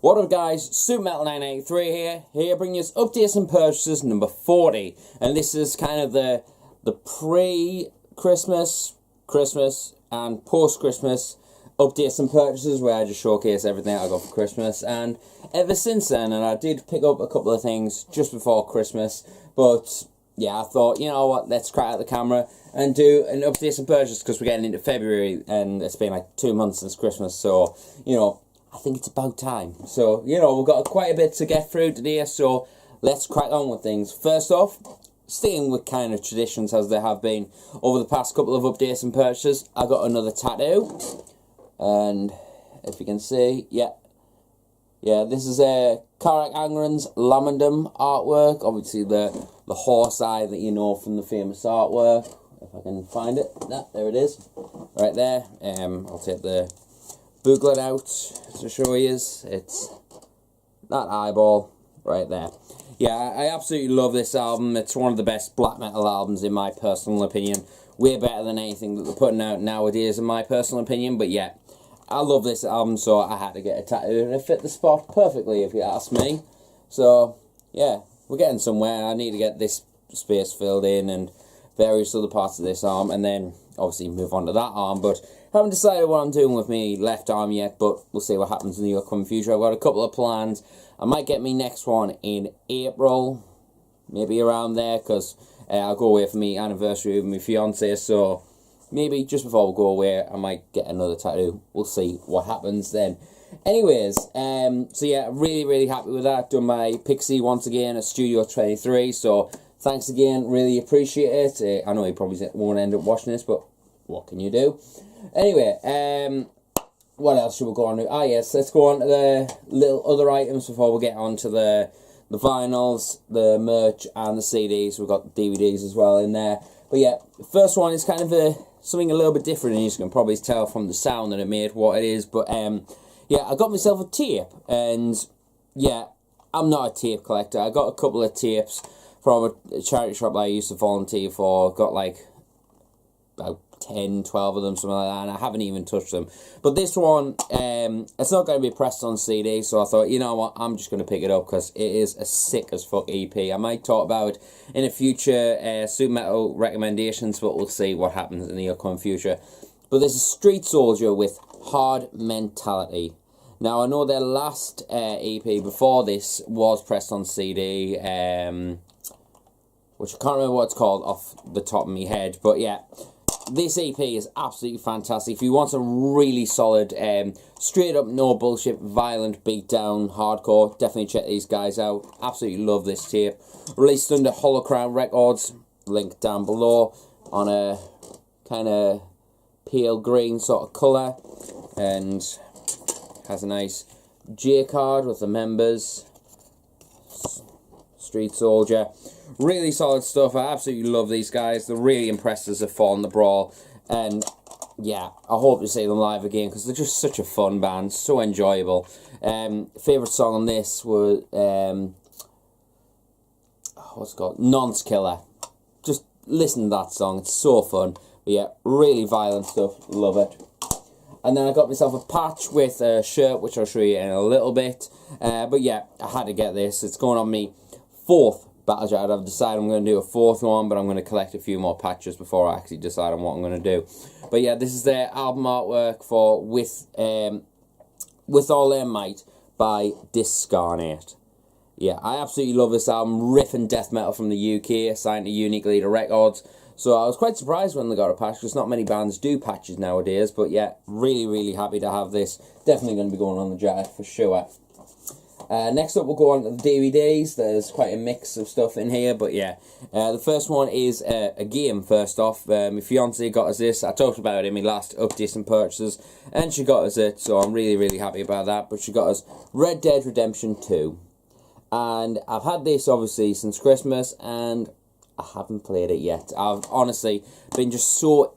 What up guys, SuperMetal983 here bringing you updates and purchases number 40, and this is kind of the pre-Christmas, Christmas and post-Christmas updates and purchases where I just showcase everything I got for Christmas. And ever since then, and I did pick up a couple of things just before Christmas, but yeah, I thought, you know what, let's crack out the camera and do an updates and purchases because we're getting into February and it's been like 2 months since Christmas, so you know, I think it's about time. So, you know, we've got quite a bit to get through today, so let's crack on with things. First off, staying with kind of traditions as there have been over the past couple of updates and purchases, I got another tattoo. And if you can see, yeah, this is a Karak Angren's Lamendum artwork. Obviously the horse eye that you know from the famous artwork. If I can find it, there it is, right there. I'll take the booklet out to show you. It's that eyeball right there. Yeah, I absolutely love this album. It's one of the best black metal albums in my personal opinion. Way better than anything that they're putting out nowadays in my personal opinion. But yeah, I love this album, so I had to get a tattoo and it fit the spot perfectly if you ask me. So yeah, we're getting somewhere. I need to get this space filled in and various other parts of this arm, and then obviously move on to that arm. But haven't decided what I'm doing with my left arm yet, but we'll see what happens in the upcoming future. I've got a couple of plans. I might get me next one in April, maybe around there, because I'll go away for my anniversary with my fiance, so maybe just before we go away, I might get another tattoo. We'll see what happens then. Anyways, so yeah, really happy with that. Done my Pixie once again at Studio 23, so thanks again, really appreciate it. I know you probably won't end up watching this, but what can you do? Anyway, what else should we go on to? Ah yes, let's go on to the little other items before we get on to the vinyls, the merch and the CDs. We've got DVDs as well in there. But yeah, the first one is kind of something a little bit different, and you can probably tell from the sound that it made what it is. But yeah, I got myself a tape, and yeah, I'm not a tape collector. I got a couple of tapes from a charity shop that I used to volunteer for. Got like about 10, 12 of them, something like that, and I haven't even touched them. But this one, it's not going to be pressed on CD, so I thought, you know what, I'm just going to pick it up because it is a sick as fuck EP. I might talk about it in a future Super Metal recommendations, but we'll see what happens in the upcoming future. But this is Street Soldier with Hard Mentality. Now, I know their last EP before this was pressed on CD, which I can't remember what it's called off the top of my head, but yeah, this EP is absolutely fantastic. If you want some really solid, straight up, no bullshit, violent beatdown hardcore, definitely check these guys out. Absolutely love this tape. Released under Holocrown Records, link down below, on a kind of pale green sort of colour, and has a nice J card with the members. Street Soldier. Really solid stuff. I absolutely love these guys. They're really impressed as they've fallen the brawl. And yeah, I hope to see them live again because they're just such a fun band. So enjoyable. Favourite song on this was, what's it called? Nonce Killer. Just listen to that song. It's so fun. But yeah, really violent stuff. Love it. And then I got myself a patch with a shirt, which I'll show you in a little bit. But yeah, I had to get this. It's going on me 4th Battle Jacket. I've decided I'm going to do a 4th one, but I'm going to collect a few more patches before I actually decide on what I'm going to do. But yeah, this is their album artwork for With All Their Might by Discarnate. Yeah, I absolutely love this album. Riff and death metal from the UK, signed to Unique Leader Records. So I was quite surprised when they got a patch, because not many bands do patches nowadays. But yeah, really happy to have this. Definitely going to be going on the jacket for sure. Next up, we'll go on to the DVDs. There's quite a mix of stuff in here, but yeah. The first one is a game, first off. My fiance got us this. I talked about it in my last updates and purchases, and she got us it, so I'm really happy about that. But she got us Red Dead Redemption 2. And I've had this, obviously, since Christmas, and I haven't played it yet. I've honestly been just so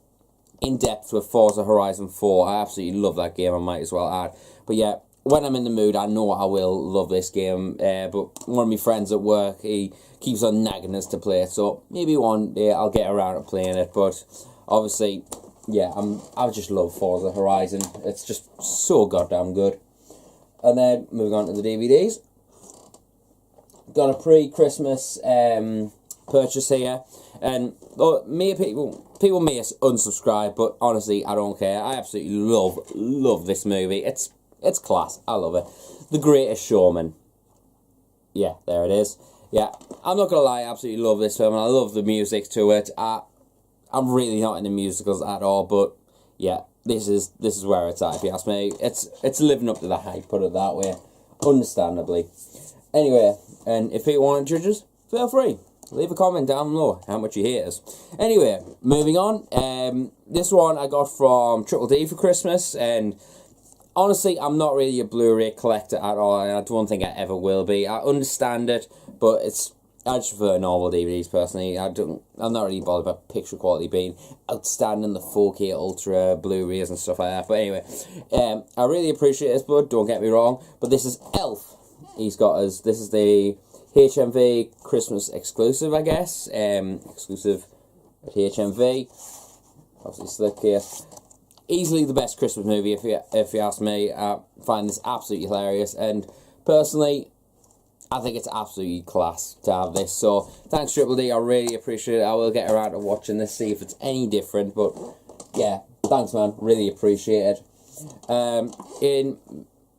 in-depth with Forza Horizon 4. I absolutely love that game, I might as well add. But yeah, when I'm in the mood, I know I will love this game, but one of my friends at work, he keeps on nagging us to play it, so maybe one day I'll get around to playing it. But obviously, yeah, I just love Forza Horizon. It's just so goddamn good. And then, moving on to the DVDs. Got a pre-Christmas purchase here. And people may unsubscribe, but honestly, I don't care. I absolutely love this movie. It's class. I love it. The Greatest Showman. Yeah, there it is. Yeah, I'm not gonna lie, I absolutely love this film, and I love the music to it. I'm really not into musicals at all, but yeah, this is where it's at, if you ask me. It's living up to the hype, put it that way, understandably. Anyway, and if people want to judge us, feel free. Leave a comment down below how much you hate us. Anyway, moving on. This one I got from Triple D for Christmas, and honestly, I'm not really a Blu-ray collector at all, and I don't think I ever will be. I understand it, but I just prefer normal DVDs personally. I'm not really bothered about picture quality being outstanding, the 4K Ultra Blu-rays and stuff like that. But anyway, I really appreciate this, bud. Don't get me wrong. But this is Elf. He's got us. This is the HMV Christmas exclusive, I guess. Exclusive at HMV. Obviously, slipcase. Easily the best Christmas movie, if you ask me. I find this absolutely hilarious, and personally, I think it's absolutely class to have this. So thanks, Triple D. I really appreciate it. I will get around to watching this, see if it's any different. But yeah, thanks, man. Really appreciate it. In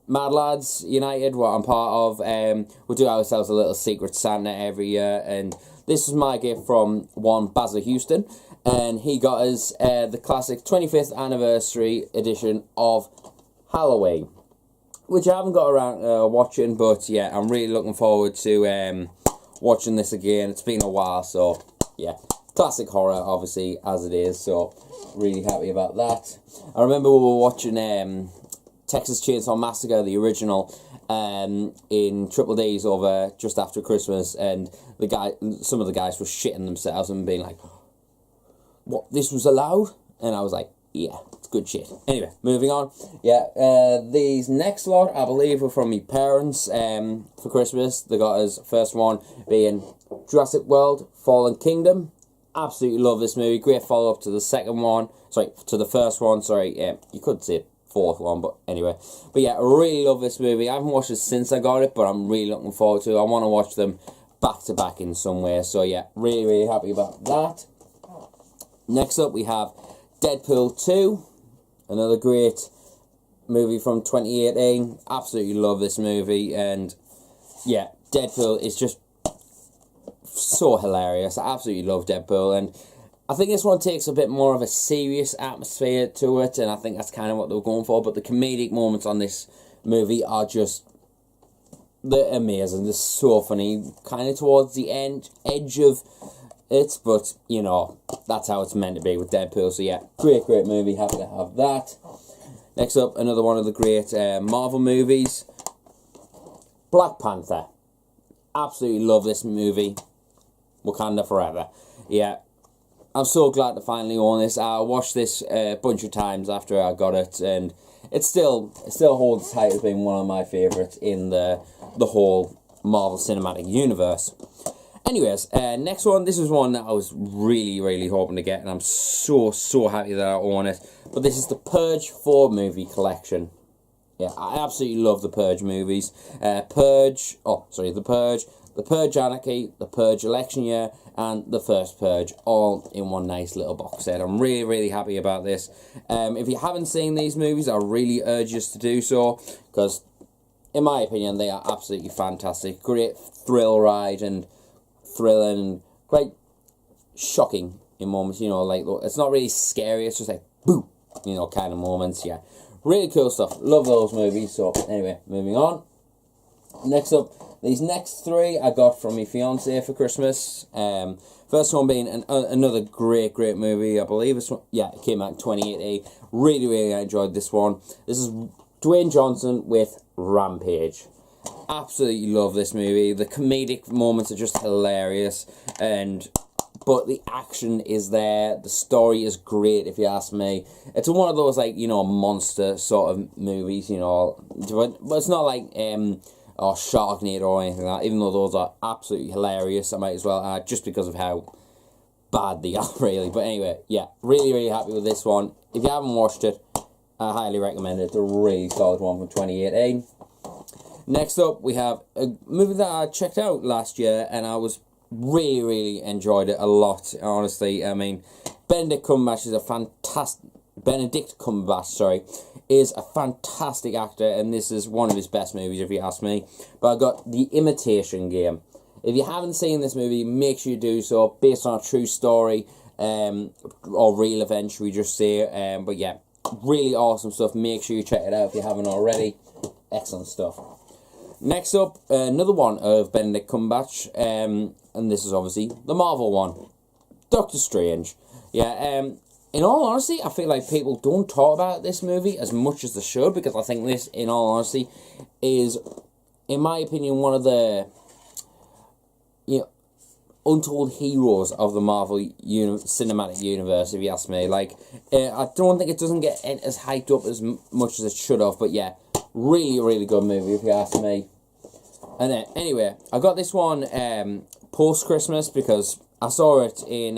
Mad Lads United, what I'm part of, we do ourselves a little Secret Santa every year, and this is my gift from one Basil Houston, and he got us the classic 25th anniversary edition of Halloween, which I haven't got around watching, but yeah, I'm really looking forward to watching this again. It's been a while, so yeah, classic horror, obviously, as it is, so really happy about that. I remember we were watching Texas Chainsaw Massacre, the original, in Triple D's over just after Christmas, and some of the guys were shitting themselves and being like, what, this was allowed? And I was like, yeah, it's good shit. Anyway, moving on. Yeah, these next lot, I believe, were from my parents for Christmas. They got us, first one being Jurassic World Fallen Kingdom. Absolutely love this movie. Great follow-up to the second one. Sorry, to the first one. Sorry, you could say fourth one, but anyway. But yeah, I really love this movie. I haven't watched it since I got it, but I'm really looking forward to it. I want to watch them back to back in some way. So yeah, really happy about that. Next up, we have Deadpool 2, another great movie from 2018. Absolutely love this movie, and yeah, Deadpool is just so hilarious. I absolutely love Deadpool, and I think this one takes a bit more of a serious atmosphere to it, and I think that's kind of what they were going for, but the comedic moments on this movie are just, they're amazing. They're so funny, kind of towards the edge of it, but you know, that's how it's meant to be with Deadpool. So yeah, great movie, happy to have that. Next up, another one of the great Marvel movies, Black Panther. Absolutely love this movie. Wakanda forever. Yeah, I'm so glad to finally own this. I watched this a bunch of times after I got it, and it still holds tight as being one of my favourites in the whole Marvel Cinematic Universe. Anyways, next one. This is one that I was really hoping to get, and I'm so happy that I own it. But this is the Purge 4 movie collection. Yeah, I absolutely love the Purge movies. The Purge, The Purge Anarchy, The Purge Election Year, and The First Purge, all in one nice little box set. I'm really happy about this. If you haven't seen these movies, I really urge you to do so, because in my opinion, they are absolutely fantastic. Great thrill ride and thrilling and quite shocking in moments, you know, like, it's not really scary, it's just like, boom, you know, kind of moments. Yeah, really cool stuff. Love those movies. So anyway, moving on. Next up, these next three I got from my fiance for Christmas. First one being another great movie. I believe this one, yeah, it came out in 2018. Really enjoyed this one. This is Dwayne Johnson with Rampage. Absolutely love this movie. The comedic moments are just hilarious, but the action is there. The story is great, if you ask me. It's one of those, like, you know, monster sort of movies, you know, but it's not like or Sharknado or anything like that, even though those are absolutely hilarious. I might as well add, just because of how bad they are, really. But anyway, yeah, really happy with this one. If you haven't watched it, I highly recommend it. It's a really solid one from 2018. Next up, we have a movie that I checked out last year, and I was really enjoyed it a lot, honestly. I mean, Benedict Cumberbatch is a fantastic actor, and this is one of his best movies, if you ask me. But I got The Imitation Game. If you haven't seen this movie, make sure you do so. Based on a true story, or real event, should we just say. But yeah, really awesome stuff. Make sure you check it out if you haven't already. Excellent stuff. Next up, another one of Benedict Cumberbatch, and this is obviously the Marvel one, Doctor Strange. Yeah, in all honesty, I feel like people don't talk about this movie as much as they should, because I think this, in all honesty, is, in my opinion, one of the untold heroes of the Marvel cinematic universe, if you ask me. Like, I don't think it doesn't get as hyped up as much as it should have, but yeah, really good movie, if you ask me. And anyway, I got this one post-Christmas, because I saw it in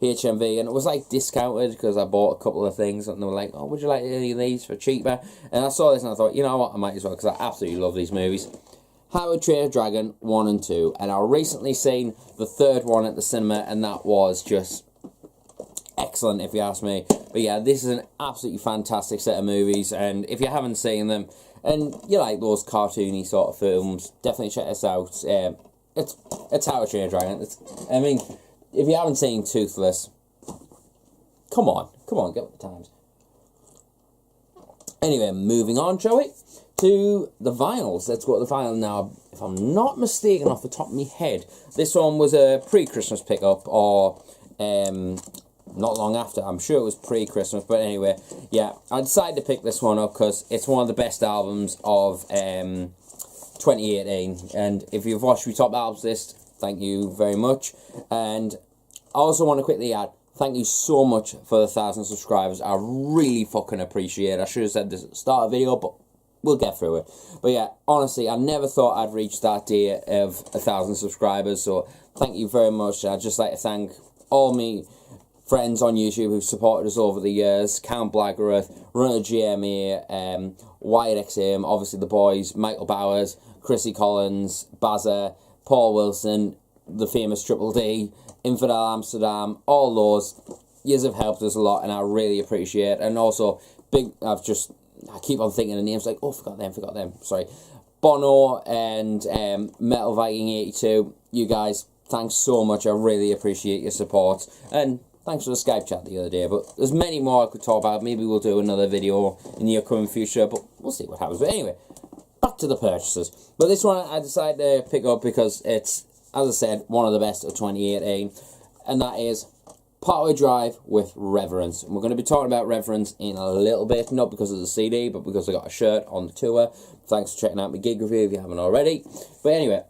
HMV, and it was like discounted, because I bought a couple of things, and they were like, oh, would you like any of these for cheaper? And I saw this, and I thought, you know what, I might as well, because I absolutely love these movies. How to Train Your Dragon 1 and 2, and I recently seen the third one at the cinema, and that was just excellent, if you ask me. But yeah, this is an absolutely fantastic set of movies, and if you haven't seen them, and you like those cartoony sort of films, definitely check this out. It's How to Train Your Dragon. I mean, if you haven't seen Toothless, come on, get with the times. Anyway, moving on, shall we? To the vinyls. Let's go to the vinyl now. If I'm not mistaken, off the top of my head, this one was a pre-Christmas pickup, or not long after. I'm sure it was pre-Christmas, but anyway, yeah, I decided to pick this one up because it's one of the best albums of 2018. And if you've watched my top albums list, thank you very much. And I also want to quickly add, thank you so much for the 1,000 subscribers. I really fucking appreciate it. I should have said this at the start of the video, but we'll get through it. But yeah, honestly, I never thought I'd reach that day of 1,000 subscribers, so thank you very much. I'd just like to thank all my friends on YouTube who've supported us over the years: Countblagorath, Runnerjma, Wyattxhim, obviously the boys, Michael Bowers, Chrissy Collins, Bazza, PaulWWilson, the famous Triple D, Infidelamsterdam, all those. Yous have helped us a lot, and I really appreciate it. And also, I keep on thinking of names like, oh, forgot them, sorry. Bono and Metal Viking 82, you guys, thanks so much. I really appreciate your support. And thanks for the Skype chat the other day. But there's many more I could talk about. Maybe we'll do another video in the upcoming future, but we'll see what happens. But anyway, back to the purchases. But this one I decided to pick up because it's, as I said, one of the best of 2018. And that is Partway Drive with Reverence. And we're going to be talking about Reverence in a little bit, not because of the CD, but because I got a shirt on the tour. Thanks for checking out my gig review if you haven't already. But anyway,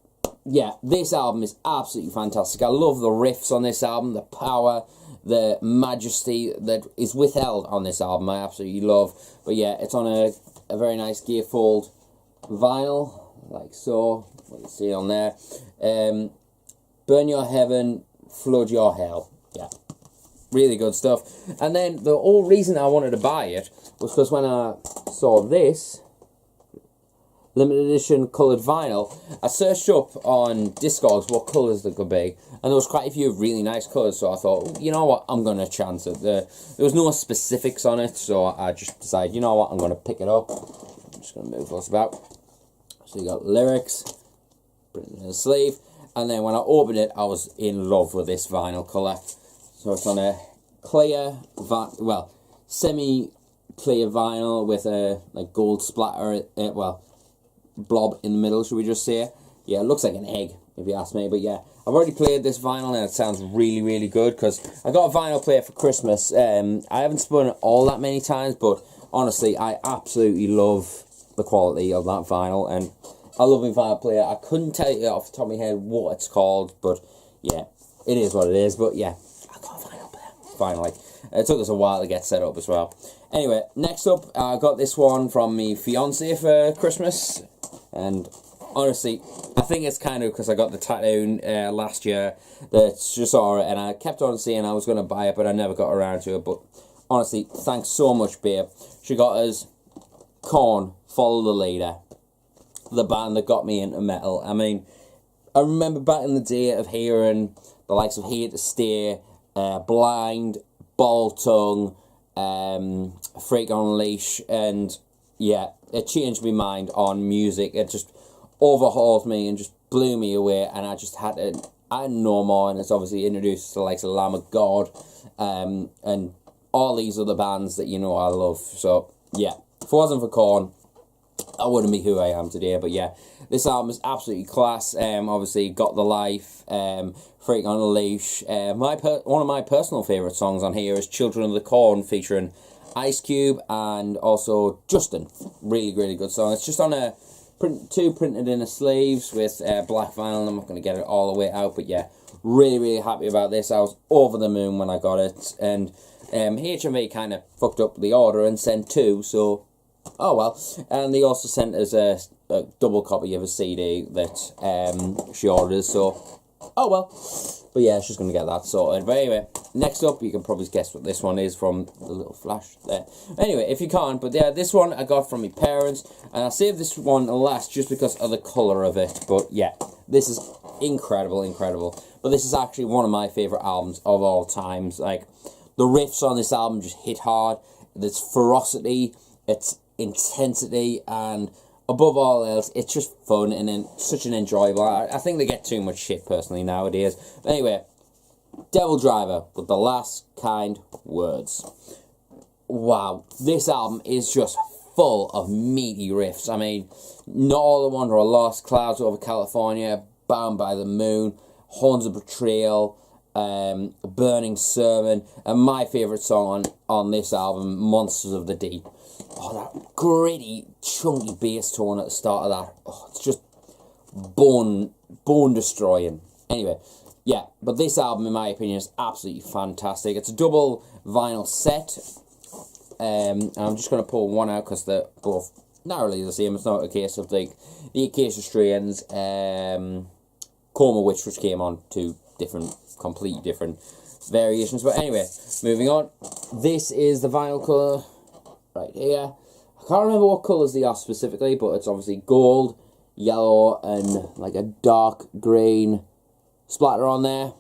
yeah, this album is absolutely fantastic. I love the riffs on this album, the power, the majesty that is withheld on this album, I absolutely love. But yeah, it's on a very nice gatefold vinyl, like so. What you see on there. Burn Your Heaven, Flood Your Hell. Yeah. Really good stuff. And then the whole reason I wanted to buy it was because when I saw this limited edition coloured vinyl, I searched up on Discogs what colours there could be, and there was quite a few really nice colours, so I thought, you know what, I'm going to chance it. There was no specifics on it, so I just decided, you know what, I'm going to pick it up. I'm just going to move this about. So you got lyrics, printed in the sleeve, and then when I opened it, I was in love with this vinyl colour. So it's on a clear, semi-clear vinyl with a like gold splatter, blob in the middle, should we just say. Yeah, it looks like an egg, if you ask me. But yeah, I've already played this vinyl, and it sounds really good, because I got a vinyl player for Christmas. I haven't spun it all that many times, but honestly, I absolutely love the quality of that vinyl, and I love my vinyl player. I couldn't tell you off the top of my head what it's called, but yeah, it is what it is. But yeah, finally. It took us a while to get set up as well. Anyway, next up, I got this one from my fiance for Christmas, and honestly, I think it's kind of because I got the tattoo last year that she saw it, and I kept on saying I was going to buy it, but I never got around to it. But honestly, thanks so much, babe. She got us Korn, Follow the Leader. the band that got me into metal. I mean, I remember back in the day of hearing the likes of Here to Stay, Blind, Ball Tongue, Freak on a Leash, and yeah, it changed my mind on music. It just overhauled me and just blew me away, and I just had to, I know more, and it's obviously introduced to the likes of Lamb of God, and all these other bands that, you know, I love. So yeah, if it wasn't for Korn, I wouldn't be who I am today. But yeah, this album is absolutely class. Obviously, Got the Life, Freak on a Leash. One of my personal favourite songs on here is Children of the Corn, featuring Ice Cube and also Justin. Really, really good song. It's just on a two printed in a sleeves with black vinyl. I'm not going to get it all the way out, but yeah, really, really happy about this. I was over the moon when I got it, and HMV kind of fucked up the order and sent two, so oh well. And they also sent us a double copy of a CD that she ordered, so oh well. But yeah, she's going to get that sorted. But anyway, next up, you can probably guess what this one is from the little flash there. Anyway, if you can't, but yeah, this one I got from my parents, and I saved this one last just because of the colour of it. But yeah, this is incredible, incredible. But this is actually one of my favourite albums of all times. Like, the riffs on this album just hit hard. There's ferocity, it's intensity, and above all else, it's just fun and then such an enjoyable. I think they get too much shit personally nowadays. But anyway, Devil Driver with The Last Kind Words. Wow, this album is just full of meaty riffs. I mean, Not All I Want Are Lost, Clouds Over California, Bound by the Moon, Horns of Betrayal, Burning Sermon, and my favourite song on this album, Monsters of the Deep. Oh, that gritty, chunky bass tone at the start of that. Oh, it's just bone destroying. Anyway, yeah, but this album, in my opinion, is absolutely fantastic. It's a double vinyl set. I'm just going to pull one out because they're both narrowly the same. It's not a case of like the Acacia Strains, Coma Witch, which came on two different, completely different variations. But anyway, moving on. This is the vinyl colour right here. I can't remember what colours they are specifically, but it's obviously gold, yellow, and like a dark green splatter on there.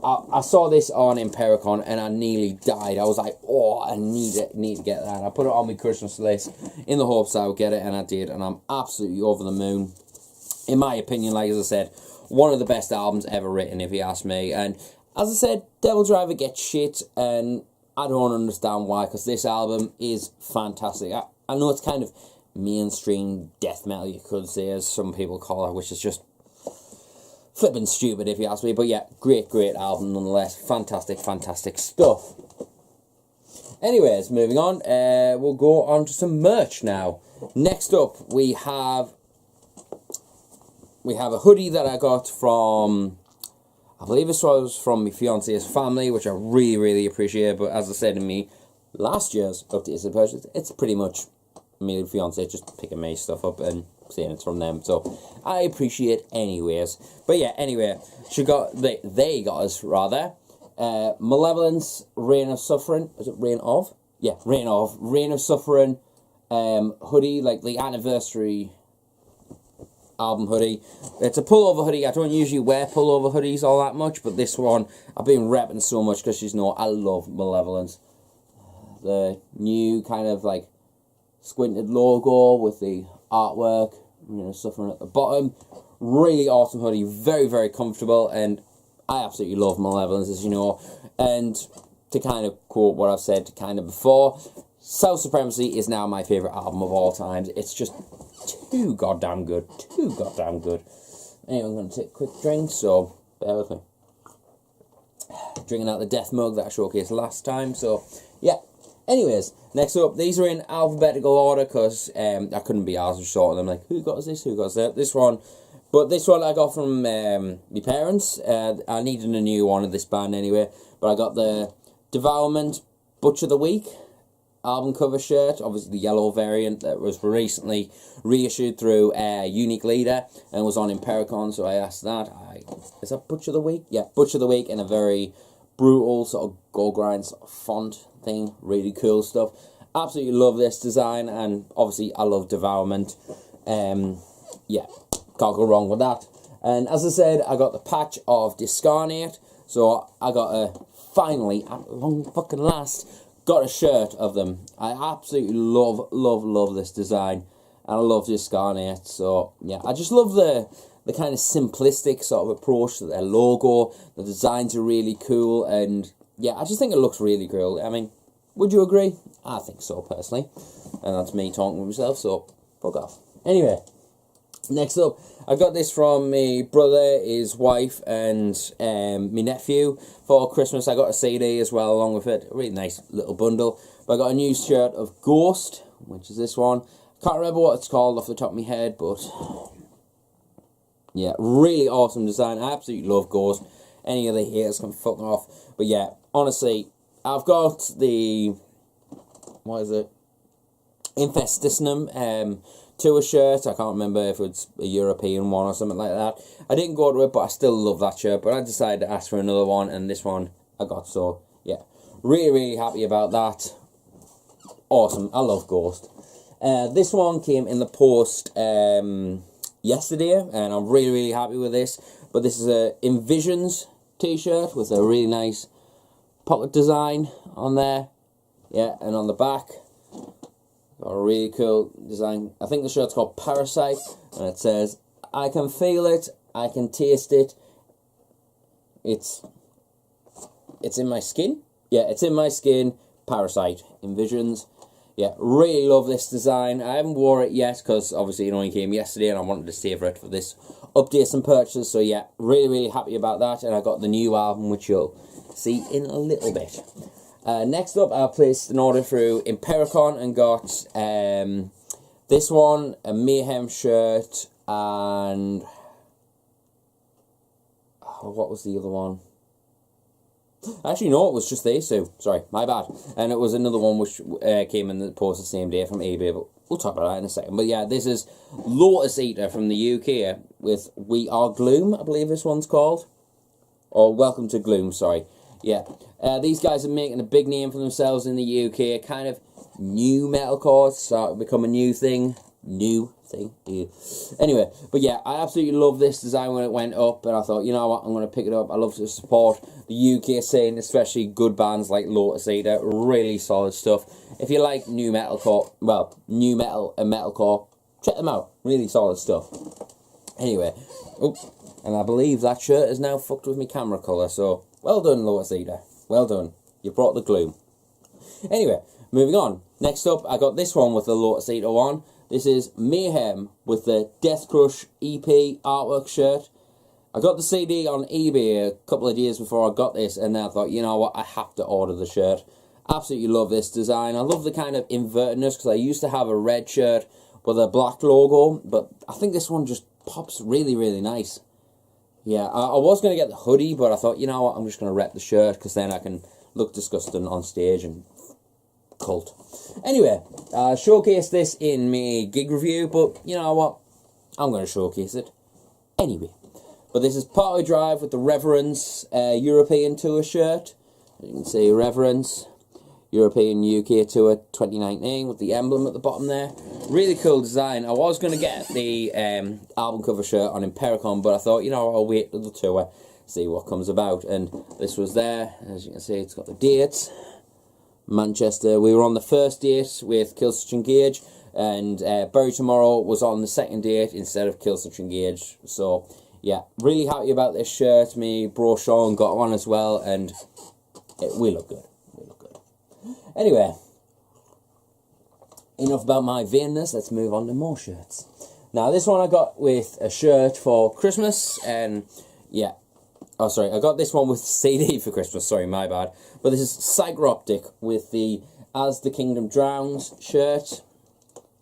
I saw this on Impericon and I nearly died. I was like, oh, I need to get that. I put it on my Christmas list in the hopes I would get it, and I did, and I'm absolutely over the moon. In my opinion, like as I said, one of the best albums ever written, if you ask me. And as I said, Devil Driver gets shit, and I don't understand why, because this album is fantastic. I know it's kind of mainstream death metal, you could say, as some people call it, which is just flipping stupid, if you ask me. But yeah, great album nonetheless. Fantastic stuff. Anyways, moving on, we'll go on to some merch now. Next up, we have a hoodie that I got from, I believe this was from my fiance's family, which I really appreciate. But as I said in me last year's updated purchase, it's pretty much me and fiance just picking my stuff up and saying it's from them, so I appreciate anyways. But yeah, anyway, they got us rather Malevolence, Reign of Suffering. Is it Reign of? Yeah, Reign of Suffering hoodie, like the anniversary album hoodie. It's a pullover hoodie. I don't usually wear pullover hoodies all that much, but this one I've been repping so much because you know I love Malevolence. The new kind of like squinted logo with the artwork, you know, Suffering at the bottom. Really awesome hoodie, very comfortable, and I absolutely love Malevolence, as you know. And to kind of quote what I've said kind of before, South Supremacy is now my favourite album of all time. It's just too goddamn good. Anyway, I'm going to take a quick drink, so bear with me. Drinking out the death mug that I showcased last time, so yeah. Anyways, next up, these are in alphabetical order because I couldn't be asked to sort them. Like, who got us this? Who got us that? This one. But this one I got from my parents. I needed a new one of this band anyway. But I got the Devourment Butcher of the Week album cover shirt. Obviously the yellow variant that was recently reissued through Unique Leader and was on Impericon. So I asked that. Is that Butcher of the Week? Yeah, Butcher of the Week in a very brutal sort of go grind sort of font thing. Really cool stuff. Absolutely love this design, and obviously I love Devourment. yeah, can't go wrong with that. And as I said, I got the patch of Discarnate, so I got finally, at long fucking last, got a shirt of them. I absolutely love this design, and I love Discarnate. So yeah, I just love the kind of simplistic sort of approach to their logo. The designs are really cool, and yeah, I just think it looks really cool. I mean, would you agree? I think so, personally. And that's me talking with myself, so fuck off. Anyway, next up, I got this from my brother, his wife, and my nephew for Christmas. I got a CD as well along with it. A really nice little bundle. But I got a new shirt of Ghost, which is this one. Can't remember what it's called off the top of my head, but yeah, really awesome design. I absolutely love Ghost. Any of the haters can fuck off. But yeah, honestly, I've got the, what is it? Infidelamsterdam tour shirt. I can't remember if it's a European one or something like that. I didn't go to it, but I still love that shirt. But I decided to ask for another one, and this one I got. So yeah, really happy about that. Awesome. I love Ghost. This one came in the post yesterday, and I'm really happy with this. But this is a Envisions t-shirt with a really nice pocket design on there. Yeah, and on the back, got a really cool design. I think the shirt's called Parasite, and it says, "I can feel it, I can taste it. It's in my skin." Yeah, it's in my skin. Parasite, Envisions. Yeah, really love this design. I haven't wore it yet because obviously it only came yesterday, and I wanted to save it for this updates and purchases. So yeah, really happy about that. And I got the new album, which you'll see in a little bit. Next up, I placed an order through Impericon and got this one, a Mayhem shirt, and what was the other one? Actually, no, it was just these two. Sorry, my bad. And it was another one which came in the post the same day from eBay, but we'll talk about that in a second. But yeah, this is Lotus Eater from the UK with We Are Gloom, I believe this one's called. Or Welcome to Gloom, sorry. Yeah, these guys are making a big name for themselves in the UK. Kind of new metalcore, starting to become a new thing. Yeah. Anyway, but yeah, I absolutely love this design when it went up, and I thought, you know what, I'm going to pick it up. I love to support the UK scene, especially good bands like Lotus Eater. Really solid stuff. If you like new metalcore, well, new metal and metalcore, check them out. Really solid stuff. Anyway, and I believe that shirt is now fucked with my camera colour, so well done, Lotus Eater. Well done. You brought the gloom. Anyway, moving on. Next up, I got this one with the Lotus Eater one. This is Mayhem with the Death Crush EP artwork shirt. I got the CD on eBay a couple of days before I got this, and then I thought, you know what, I have to order the shirt. Absolutely love this design. I love the kind of invertedness, because I used to have a red shirt with a black logo, but I think this one just pops really nice. Yeah, I was going to get the hoodie, but I thought, you know what, I'm just going to rep the shirt, because then I can look disgusting on stage and cult. Anyway, I showcased this in my gig review, but you know what, I'm going to showcase it anyway. But this is Party Drive with the Reverence European Tour shirt. You can see Reverence European UK Tour 2019 with the emblem at the bottom there. Really cool design. I was going to get the album cover shirt on Impericon, but I thought, you know, I'll wait till the tour, see what comes about. And this was there. As you can see, it's got the dates. Manchester, we were on the first date with Killswitch Engage, and Bury Tomorrow was on the second date instead of Killswitch Engage. So yeah, really happy about this shirt. Me bro Sean got one as well, and we look good. Anyway, enough about my vainness. Let's move on to more shirts. Now, this one I got with a shirt for Christmas, and yeah. Oh, sorry, I got this one with CD for Christmas. Sorry, my bad. But this is Psychroptic with the As the Kingdom Drowns shirt.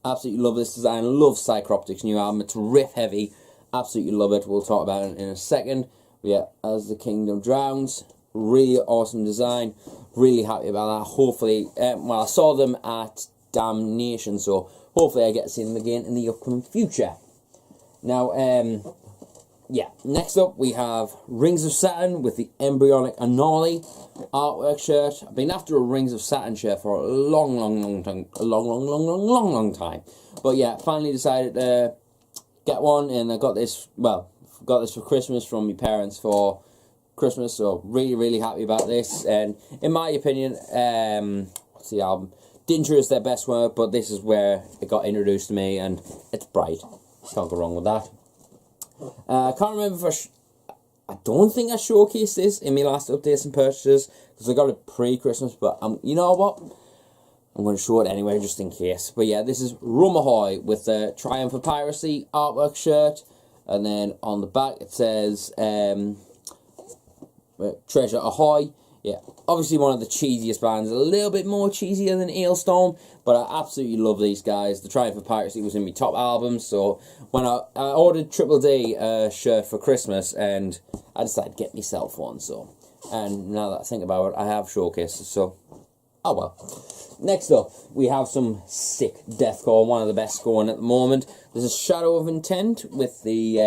Absolutely love this design. Love Psychroptic's new album. It's riff heavy. Absolutely love it. We'll talk about it in a second. But yeah, As the Kingdom Drowns. Really awesome design. Really happy about that. Hopefully, well, I saw them at Damnation, so hopefully I get to see them again in the upcoming future. Now, yeah, next up we have Rings of Saturn with the Embryonic Anomaly artwork shirt. I've been after a Rings of Saturn shirt for a long time. But yeah, finally decided to get one, and I got this, well, got this for Christmas from my parents for Christmas, so really happy about this. And in my opinion, what's the album? Dinter is their best work, but this is where it got introduced to me, and it's bright. Can't go wrong with that. I can't remember if I don't think I showcased this in my last updates and purchases, because I got it pre-Christmas, but you know what? I'm going to show it anyway, just in case. But yeah, this is Rum Ahoy with the Triumph of Piracy artwork shirt. And then on the back it says Treasure Ahoy. Yeah, obviously one of the cheesiest bands, a little bit more cheesier than Ailstorm, but I absolutely love these guys. The Triumph of Piracy was in my top albums, so when I ordered Triple D shirt for Christmas, and I decided to get myself one, so, and now that I think about it, I have showcases, so, oh well. Next up, we have some sick deathcore, one of the best going at the moment. This is Shadow of Intent with the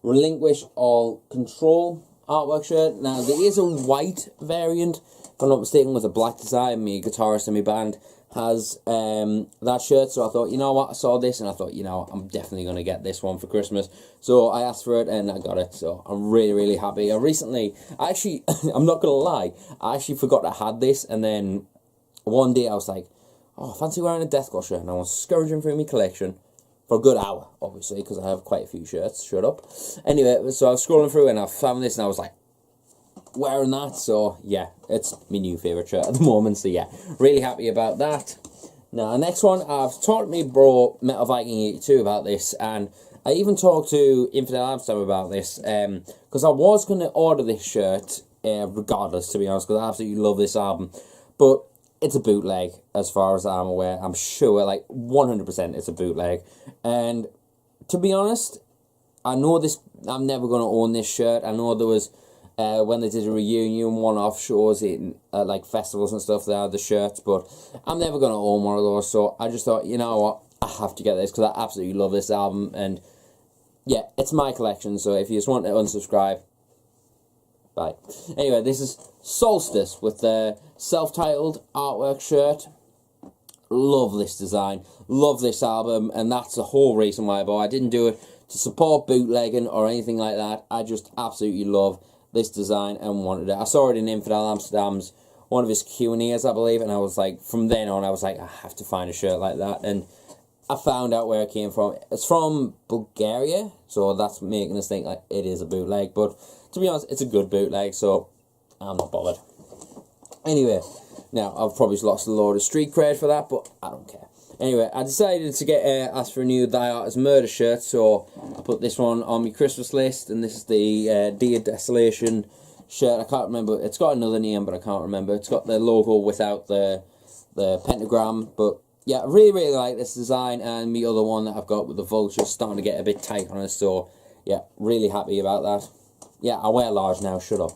Relinquish All Control artwork shirt. Now, there is a white variant, if I'm not mistaken, with a black design. My guitarist in my band has that shirt, so I thought, you know what, I saw this, and I thought, you know, I'm definitely going to get this one for Christmas. So I asked for it, and I got it, so I'm really happy. I recently, actually, I'm not going to lie, I actually forgot I had this, and then one day I was like, oh, I fancy wearing a deathcore shirt, and I was scrounging through my collection for a good hour, obviously, because I have quite a few shirts. Shut up. Anyway, so I was scrolling through, and I found this, and I was like, wearing that. So yeah, it's my new favourite shirt at the moment. So yeah, really happy about that. Now, next one, I've talked to me bro Metal Viking 82 about this, and I even talked to Infidelamsterdam about this, because I was going to order this shirt regardless, to be honest, because I absolutely love this album, but it's a bootleg, as far as I'm aware. I'm sure, like, 100% it's a bootleg. And to be honest, I know this, I'm never going to own this shirt. I know there was, when they did a reunion, one-off shows in, like, festivals and stuff, they had the shirts, but I'm never going to own one of those. So I just thought, you know what, I have to get this, because I absolutely love this album. And yeah, it's my collection, so if you just want to unsubscribe, bye. Anyway, this is Solstice with the self-titled artwork shirt. Love this design, love this album, and that's the whole reason why I bought it. I didn't do it to support bootlegging or anything like that. I just absolutely love this design and wanted it. I saw it in Infidelamsterdam's, one of his Q&As, I believe, and I was like, from then on, I was like, I have to find a shirt like that, and I found out where it came from. It's from Bulgaria, so that's making us think like it is a bootleg, but to be honest, it's a good bootleg, so I'm not bothered. Anyway, now, I've probably lost a load of street cred for that, but I don't care. Anyway, I decided to get asked for a new Thy Art Is Murder shirt, so I put this one on my Christmas list, and this is the Dear Desolation shirt. I can't remember, it's got another name, but I can't remember. It's got the logo without the pentagram, but yeah, I really like this design, and the other one that I've got with the vulture starting to get a bit tight on it, so yeah, really happy about that. Yeah, I wear large now, shut up.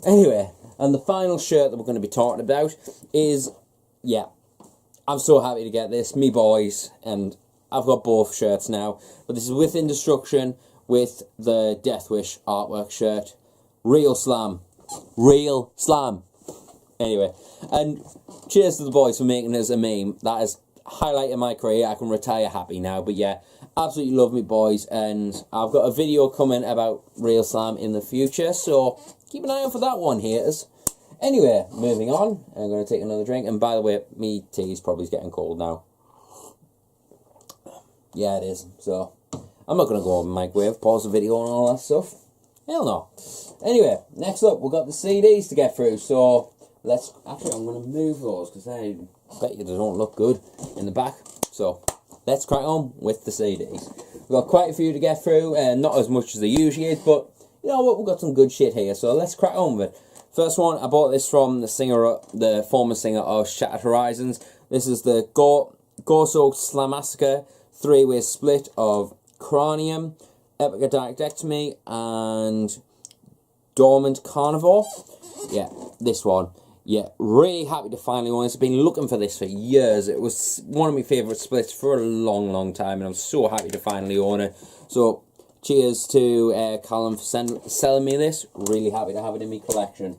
Anyway, and the final shirt that we're going to be talking about is, yeah, I'm so happy to get this, me boys, and I've got both shirts now, but this is Within Destruction with the Death Wish artwork shirt. Real slam. Real slam. Anyway, and cheers to the boys for making us a meme. That is highlighting my career. I can retire happy now, but yeah, absolutely love me boys, and I've got a video coming about Real Slam in the future, so keep an eye out for that one, haters. Anyway, moving on, I'm going to take another drink, and by the way, me tea's probably getting cold now. Yeah, it is, so I'm not going to go on the microwave, pause the video and all that stuff. Hell no. Anyway, next up, we've got the CDs to get through, so let's, actually I'm going to move those, because I bet you they don't look good in the back, so let's crack on with the CDs. We've got quite a few to get through, and not as much as they usually is, but you know what, we've got some good shit here, so let's crack on with it. First one, I bought this from the former singer of Shattered Horizons. This is the Gore-Soaked Slamassacre 3-way split of Cranium, Epicodactectomy, and Dormant Carnivore. Yeah, this one. Yeah, really happy to finally own this. I've been looking for this for years. It was one of my favourite splits for a long time, and I'm so happy to finally own it. So, cheers to Callum for selling me this. Really happy to have it in my collection.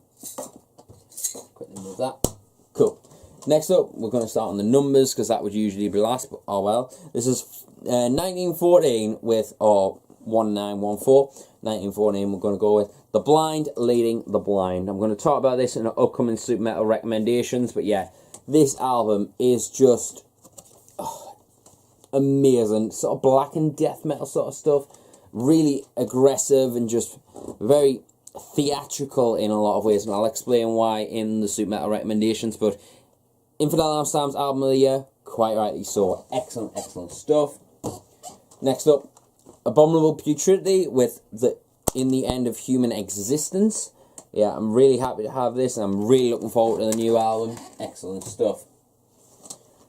Quickly move that. Cool. Next up, we're going to start on the numbers, because that would usually be last, but oh well. This is 1914 with, or 1914, 1914 we're going to go with The Blind Leading the Blind. I'm going to talk about this in the upcoming Super Metal recommendations, but yeah, this album is just amazing. Sort of black and death metal sort of stuff. Really aggressive and just very theatrical in a lot of ways, and I'll explain why in the Super Metal recommendations. But Infidelamsterdam's album of the year, quite rightly so. Excellent, excellent stuff. Next up, Abominable Putridity with the In the End of Human Existence. Yeah, I'm really happy to have this, and I'm really looking forward to the new album. Excellent stuff.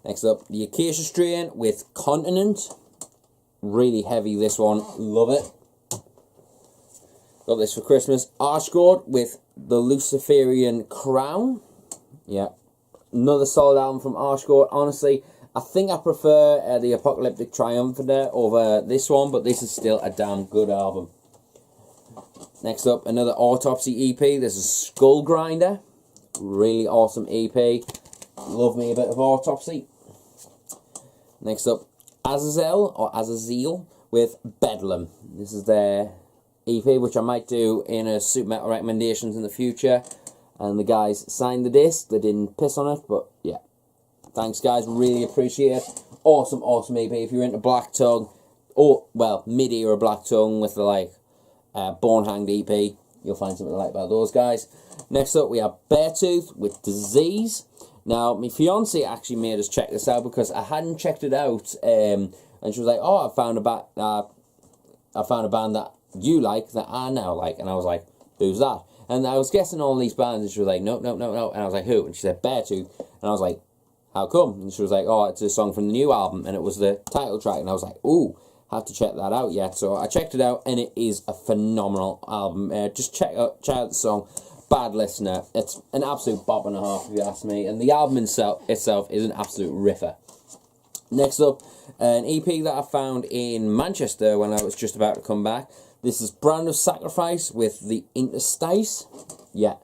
Next up, the Acacia Strain with Continent. Really heavy, this one. Love it. Got this for Christmas. Archgord with the Luciferian Crown. Yeah. Another solid album from Archgord. Honestly, I think I prefer the Apocalyptic Triumphator over this one, but this is still a damn good album. Next up, another Autopsy EP. This is Skull Grinder. Really awesome EP. Love me a bit of Autopsy. Next up, Azazel or Azazel with Bedlam. This is their EP, which I might do in a Super Metal recommendations in the future. And the guys signed the disc. They didn't piss on it, but yeah. Thanks, guys. Really appreciate it. Awesome, awesome EP. If you're into Black Tongue, or, well, mid-era Black Tongue with the, like, Bone Hanged EP, you'll find something to like about those guys. Next up, we have Beartooth with Disease. Now, my fiance actually made us check this out because I hadn't checked it out, and she was like, "Oh, I found a band that you like that I now like," and I was like, "Who's that?" And I was guessing all these bands, and she was like, "No, no, no, no," and I was like, "Who?" And she said, "Beartooth," and I was like, "How come?" And she was like, "Oh, it's a song from the new album," and it was the title track, and I was like, "Ooh, have to check that out yet." So I checked it out, and it is a phenomenal album. Just check out the song. Bad Listener. It's an absolute bop and a half, if you ask me. And the album itself is an absolute riffer. Next up, an EP that I found in Manchester when I was just about to come back. This is Brand of Sacrifice with the Interstice. Yeah.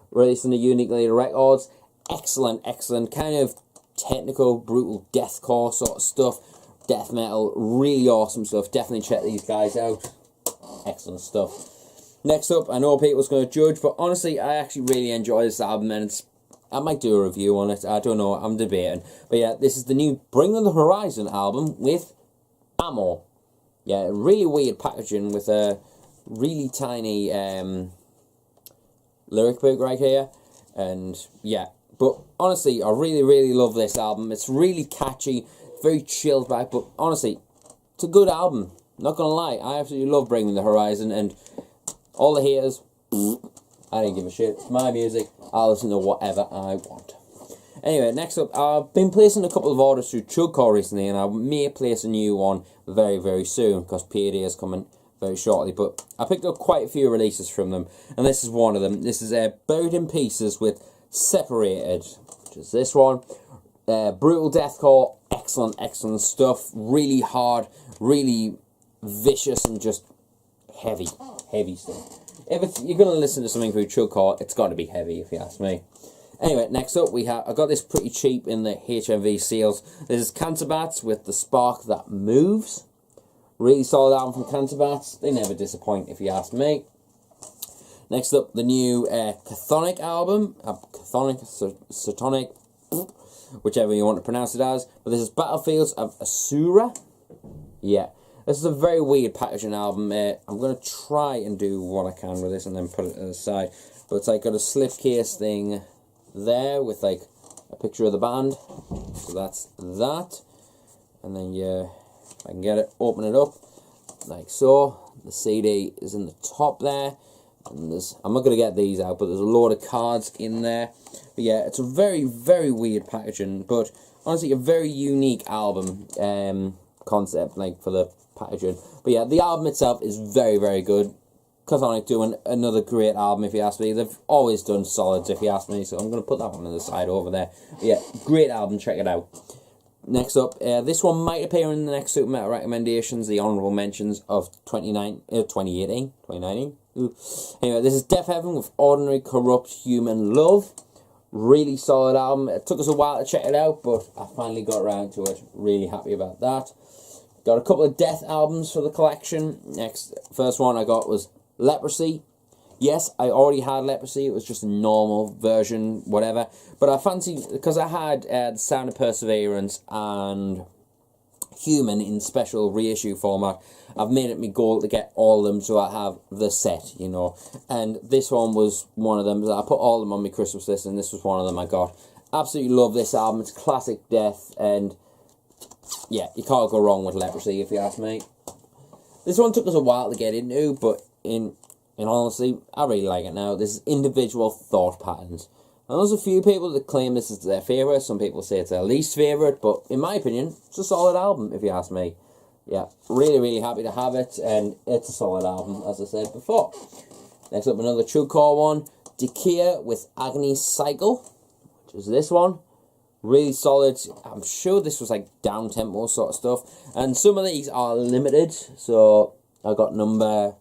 Released on the Unique Leader Records. Excellent, excellent. Kind of technical, brutal deathcore sort of stuff. Death metal. Really awesome stuff. Definitely check these guys out. Excellent stuff. Next up, I know Pete was going to judge, but honestly, I actually really enjoy this album, and I might do a review on it. I don't know, I'm debating. But yeah, this is the new Bring on the Horizon album with Ammo. Yeah, really weird packaging with a really tiny lyric book right here. And yeah, but honestly, I really, really love this album. It's really catchy, very chilled back, but honestly, it's a good album. Not gonna lie, I absolutely love Bring on the Horizon, and all the haters, I don't give a shit. It's my music. I'll listen to whatever I want. Anyway, next up, I've been placing a couple of orders through CHUGCORE recently, and I may place a new one very, very soon, because Payday is coming very shortly. But I picked up quite a few releases from them, and this is one of them. This is Buried in Pieces with Separated, which is this one. Brutal deathcore, excellent, excellent stuff. Really hard, really vicious, and just heavy stuff. If you're going to listen to something through CHUGCORE, it's got to be heavy, if you ask me. Anyway, next up I got this pretty cheap in the HMV sales. This is Countblagorath with The Spark That Moves. Really solid album from Countblagorath. They never disappoint, if you ask me. Next up, the new Chthonic album. Chthonic, Satonic, whichever you want to pronounce it as. But this is Battlefields of Asura. Yeah. This is a very weird packaging album. I'm going to try and do what I can with this and then put it to the side. But it's like got a slipcase thing there with like a picture of the band. So that's that. And then if I can get it, open it up like so. The CD is in the top there. And I'm not going to get these out, but there's a load of cards in there. But yeah, it's a very, very weird packaging. But honestly, a very unique album concept, like for the packaging. But yeah, the album itself is very, very good. Chthonic doing another great album, if you ask me. They've always done solids, if you ask me, so I'm going to put that one on the side over there. But yeah, great album, check it out. Next up, this one might appear in the next Super Metal recommendations, the honourable mentions of 2019. Ooh. Anyway, this is Death Heaven with Ordinary Corrupt Human Love. Really solid album. It took us a while to check it out, but I finally got around to it. Really happy about that. Got a couple of death albums for the collection. First one I got was Leprosy. Yes, I already had Leprosy. It was just a normal version, whatever. But I fancy, because I had The Sound of Perseverance and Human in special reissue format, I've made it my goal to get all of them so I have the set, you know. And this one was one of them. I put all of them on my Christmas list, and this was one of them I got. Absolutely love this album. It's classic death, and yeah, you can't go wrong with Leprosy if you ask me. This one took us a while to get into, but in honesty, I really like it now. This is Individual Thought Patterns. And there's a few people that claim this is their favourite. Some people say it's their least favourite, but in my opinion, it's a solid album if you ask me. Yeah, really, really happy to have it, and it's a solid album, as I said before. Next up, another CHUGCORE one, Decay with Agony Cycle, which is this one. Really solid. I'm sure this was like down-tempo sort of stuff. And some of these are limited, so I got number,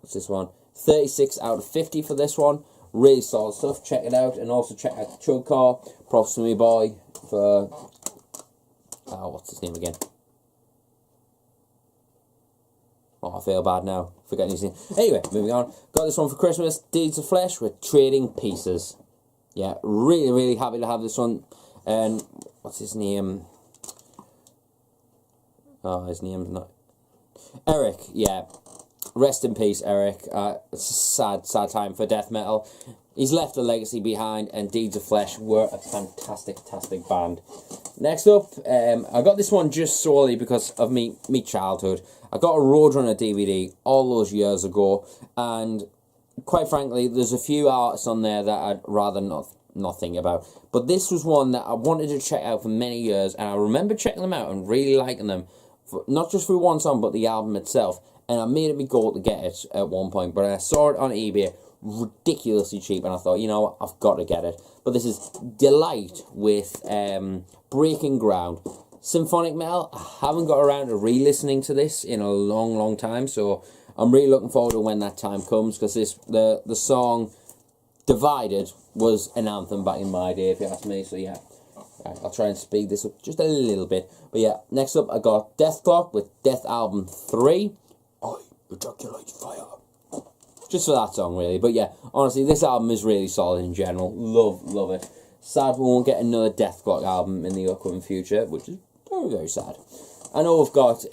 what's this one? 36 out of 50 for this one. Really solid stuff. Check it out, and also check out CHUGCORE. Props to me boy for, what's his name again? Oh, I feel bad now, forgetting his name. Anyway, moving on. Got this one for Christmas, Deeds of Flesh with Trading Pieces. Yeah, really, really happy to have this one. And what's his name? Oh, his name's not... Eric, yeah. Rest in peace, Eric. It's a sad, sad time for death metal. He's left a legacy behind, and Deeds of Flesh were a fantastic, fantastic band. Next up, I got this one just solely because of me childhood. I got a Roadrunner DVD all those years ago, and quite frankly, there's a few artists on there that I'd rather not think about. But this was one that I wanted to check out for many years, and I remember checking them out and really liking them, not just for one song, but the album itself. And I made it my goal to get it at one point, but I saw it on eBay ridiculously cheap, and I thought, you know what, I've got to get it. But this is Delight with Breaking Ground. Symphonic metal. I haven't got around to re-listening to this in a long, long time, so I'm really looking forward to when that time comes, because the song Divided was an anthem back in my day, if you ask me, so yeah. Right, I'll try and speed this up just a little bit. But yeah, next up I got Death Clock with Death Album 3. I ejaculate fire. Just for that song, really. But yeah, honestly, this album is really solid in general. Love it. Sad we won't get another Death Clock album in the upcoming future, which is very, very sad. I know we've got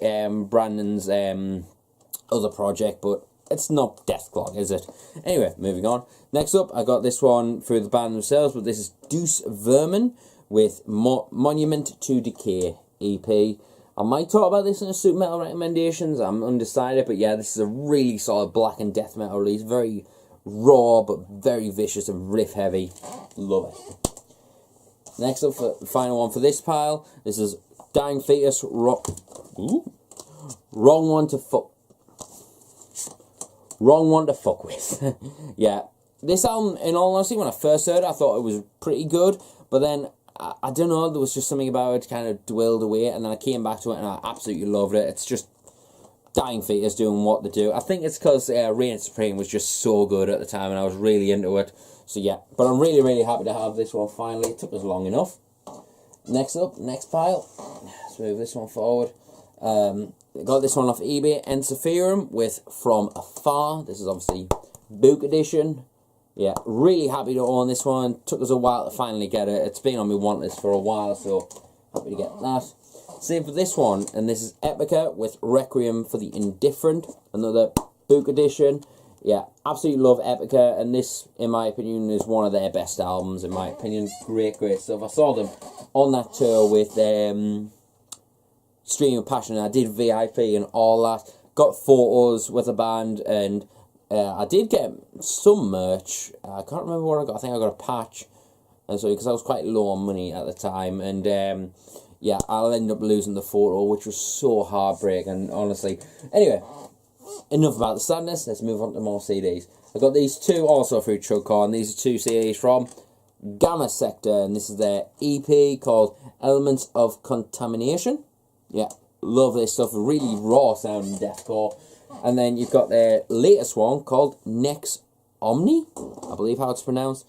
Brandon's other project, but it's not Death Clock, is it? Anyway, moving on. Next up, I got this one through the band themselves, but this is Deuce Vermin with Monument to Decay EP. I might talk about this in a Super Metal recommendations. I'm undecided, but yeah, this is a really solid black and death metal release. Very raw, but very vicious and riff heavy. Love it. Next up, for the final one for this pile, this is Dying Fetus. Wrong one to fuck with. Yeah, this album, in all honesty, when I first heard it, I thought it was pretty good, but then I don't know, there was just something about it kind of dwindled away, and then I came back to it and I absolutely loved it. It's just Dying Fetus doing what they do. I think it's because Reign Supreme was just so good at the time and I was really into it. So yeah, but I'm really, really happy to have this one finally. It took us long enough. Next up, next pile. Let's move this one forward. Got this one off eBay, Encephalum with From Afar. This is obviously Book Edition. Yeah, really happy to own this one. Took us a while to finally get it. It's been on my want list for a while, so happy to get that. Same for this one, and this is Epica with Requiem for the Indifferent. Another Book Edition. Yeah, absolutely love Epica, and this, in my opinion, is one of their best albums, in my opinion. Great, great stuff. I saw them on that tour with Stream of Passion. I did VIP and all that. Got photos with the band, and I did get some merch. I can't remember what I got. I think I got a patch, and so because I was quite low on money at the time, and yeah, I'll end up losing the photo, which was so heartbreaking, honestly. Anyway, enough about the sadness. Let's move on to more CDs. I got these two also through CHUGCORE, and these are two CDs from Gamma Sector, and this is their EP called Elements of Contamination. Yeah, love this stuff. Really raw sounding deathcore. And then you've got their latest one called Nex Omni, I believe how it's pronounced.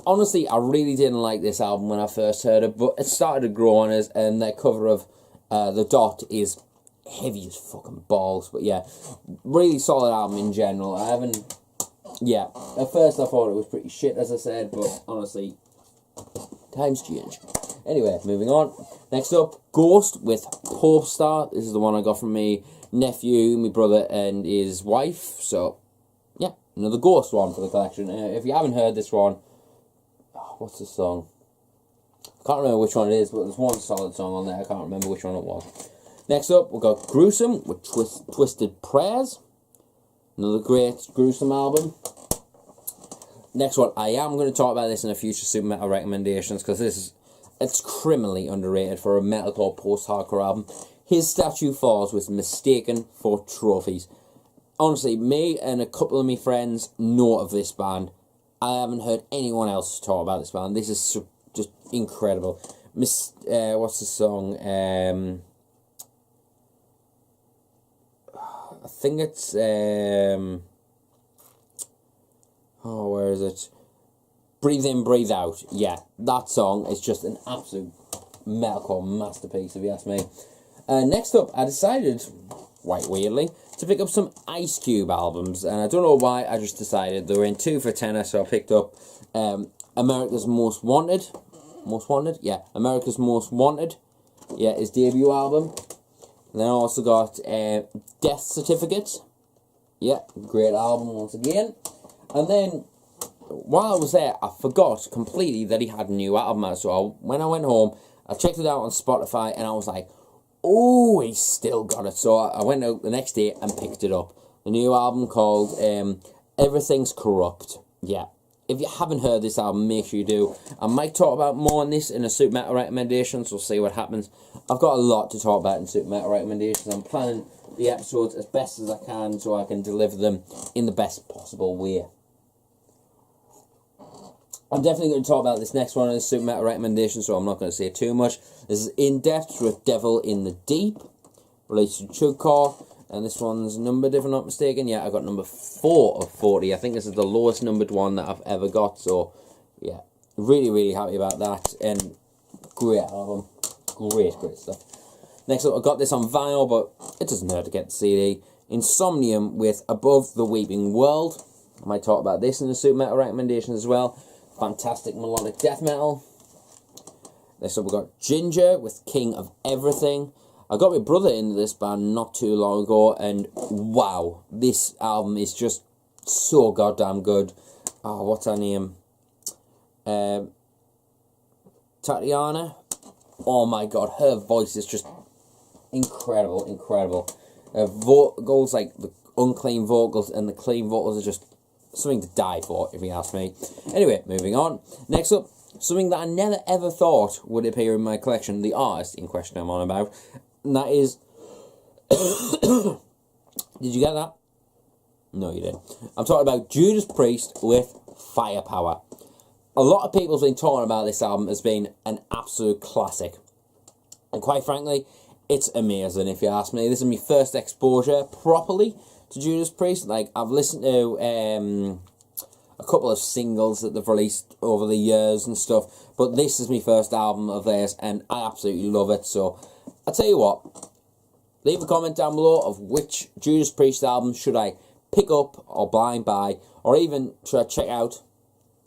Honestly, I really didn't like this album when I first heard it, but it started to grow on us, and their cover of The Dot is heavy as fucking balls. But yeah, really solid album in general. Yeah, at first I thought it was pretty shit, as I said, but honestly, times change. Anyway, moving on. Next up, Ghost with Popestar. This is the one I got from me nephew, my brother, and his wife. So, yeah, another Ghost one for the collection. If you haven't heard this one, what's the song? I can't remember which one it is, but there's one solid song on there. I can't remember which one it was. Next up, we've got Gruesome with Twisted Prayers. Another great Gruesome album. Next one, I am going to talk about this in a future Super Metal recommendations, because it's criminally underrated for a metalcore post-hardcore album. His Statue Falls was mistaken for Trophies. Honestly, me and a couple of my friends know of this band. I haven't heard anyone else talk about this band. This is just incredible. What's the song? I think it's where is it? Breathe In, Breathe Out. Yeah, that song is just an absolute metalcore masterpiece, if you ask me. Next up, I decided, quite weirdly, to pick up some Ice Cube albums, and I don't know why, I just decided. They were in 2 for $10, so I picked up America's Most Wanted. Yeah, America's Most Wanted. Yeah, his debut album. And then I also got Death Certificate. Yeah, great album once again. And then, while I was there, I forgot completely that he had a new album out. So when I went home, I checked it out on Spotify, and I was like, oh, he's still got it. So I went out the next day and picked it up. The new album called Everything's Corrupt. Yeah. If you haven't heard this album, make sure you do. I might talk about more on this in a Super Metal recommendations. We'll see what happens. I've got a lot to talk about in Super Metal recommendations. I'm planning the episodes as best as I can so I can deliver them in the best possible way. I'm definitely going to talk about this next one in the Super Metal recommendation, so I'm not going to say too much. This is In Depth with Devil in the Deep, released to CHUGCORE, and this one's numbered, if I'm not mistaken. Yeah, I got number 4 of 40. I think this is the lowest numbered one that I've ever got, so yeah, really, really happy about that, and great album. Great stuff. Next up, I got this on vinyl, but it doesn't hurt to get the CD. Insomnium with Above the Weeping World. I might talk about this in the Super Metal recommendations as well. Fantastic melodic death metal. Next up, we got Ginger with King of Everything. I got my brother into this band not too long ago, and wow, this album is just so goddamn good. Oh, what's her name? Tatiana. Oh my god, her voice is just incredible. Vocals, like the unclean vocals and the clean vocals, are just something to die for, if you ask me. Anyway, moving on. Next up, something that I never ever thought would appear in my collection, the artist in question I'm on about, and that is... Did you get that? No, you didn't. I'm talking about Judas Priest with Firepower. A lot of people have been talking about this album as being an absolute classic. And quite frankly, it's amazing, if you ask me. This is my first exposure properly to Judas Priest. Like, I've listened to a couple of singles that they've released over the years and stuff, but this is my first album of theirs, and I absolutely love it. So, I'll tell you what, leave a comment down below of which Judas Priest album should I pick up or blind buy, or even should I check out.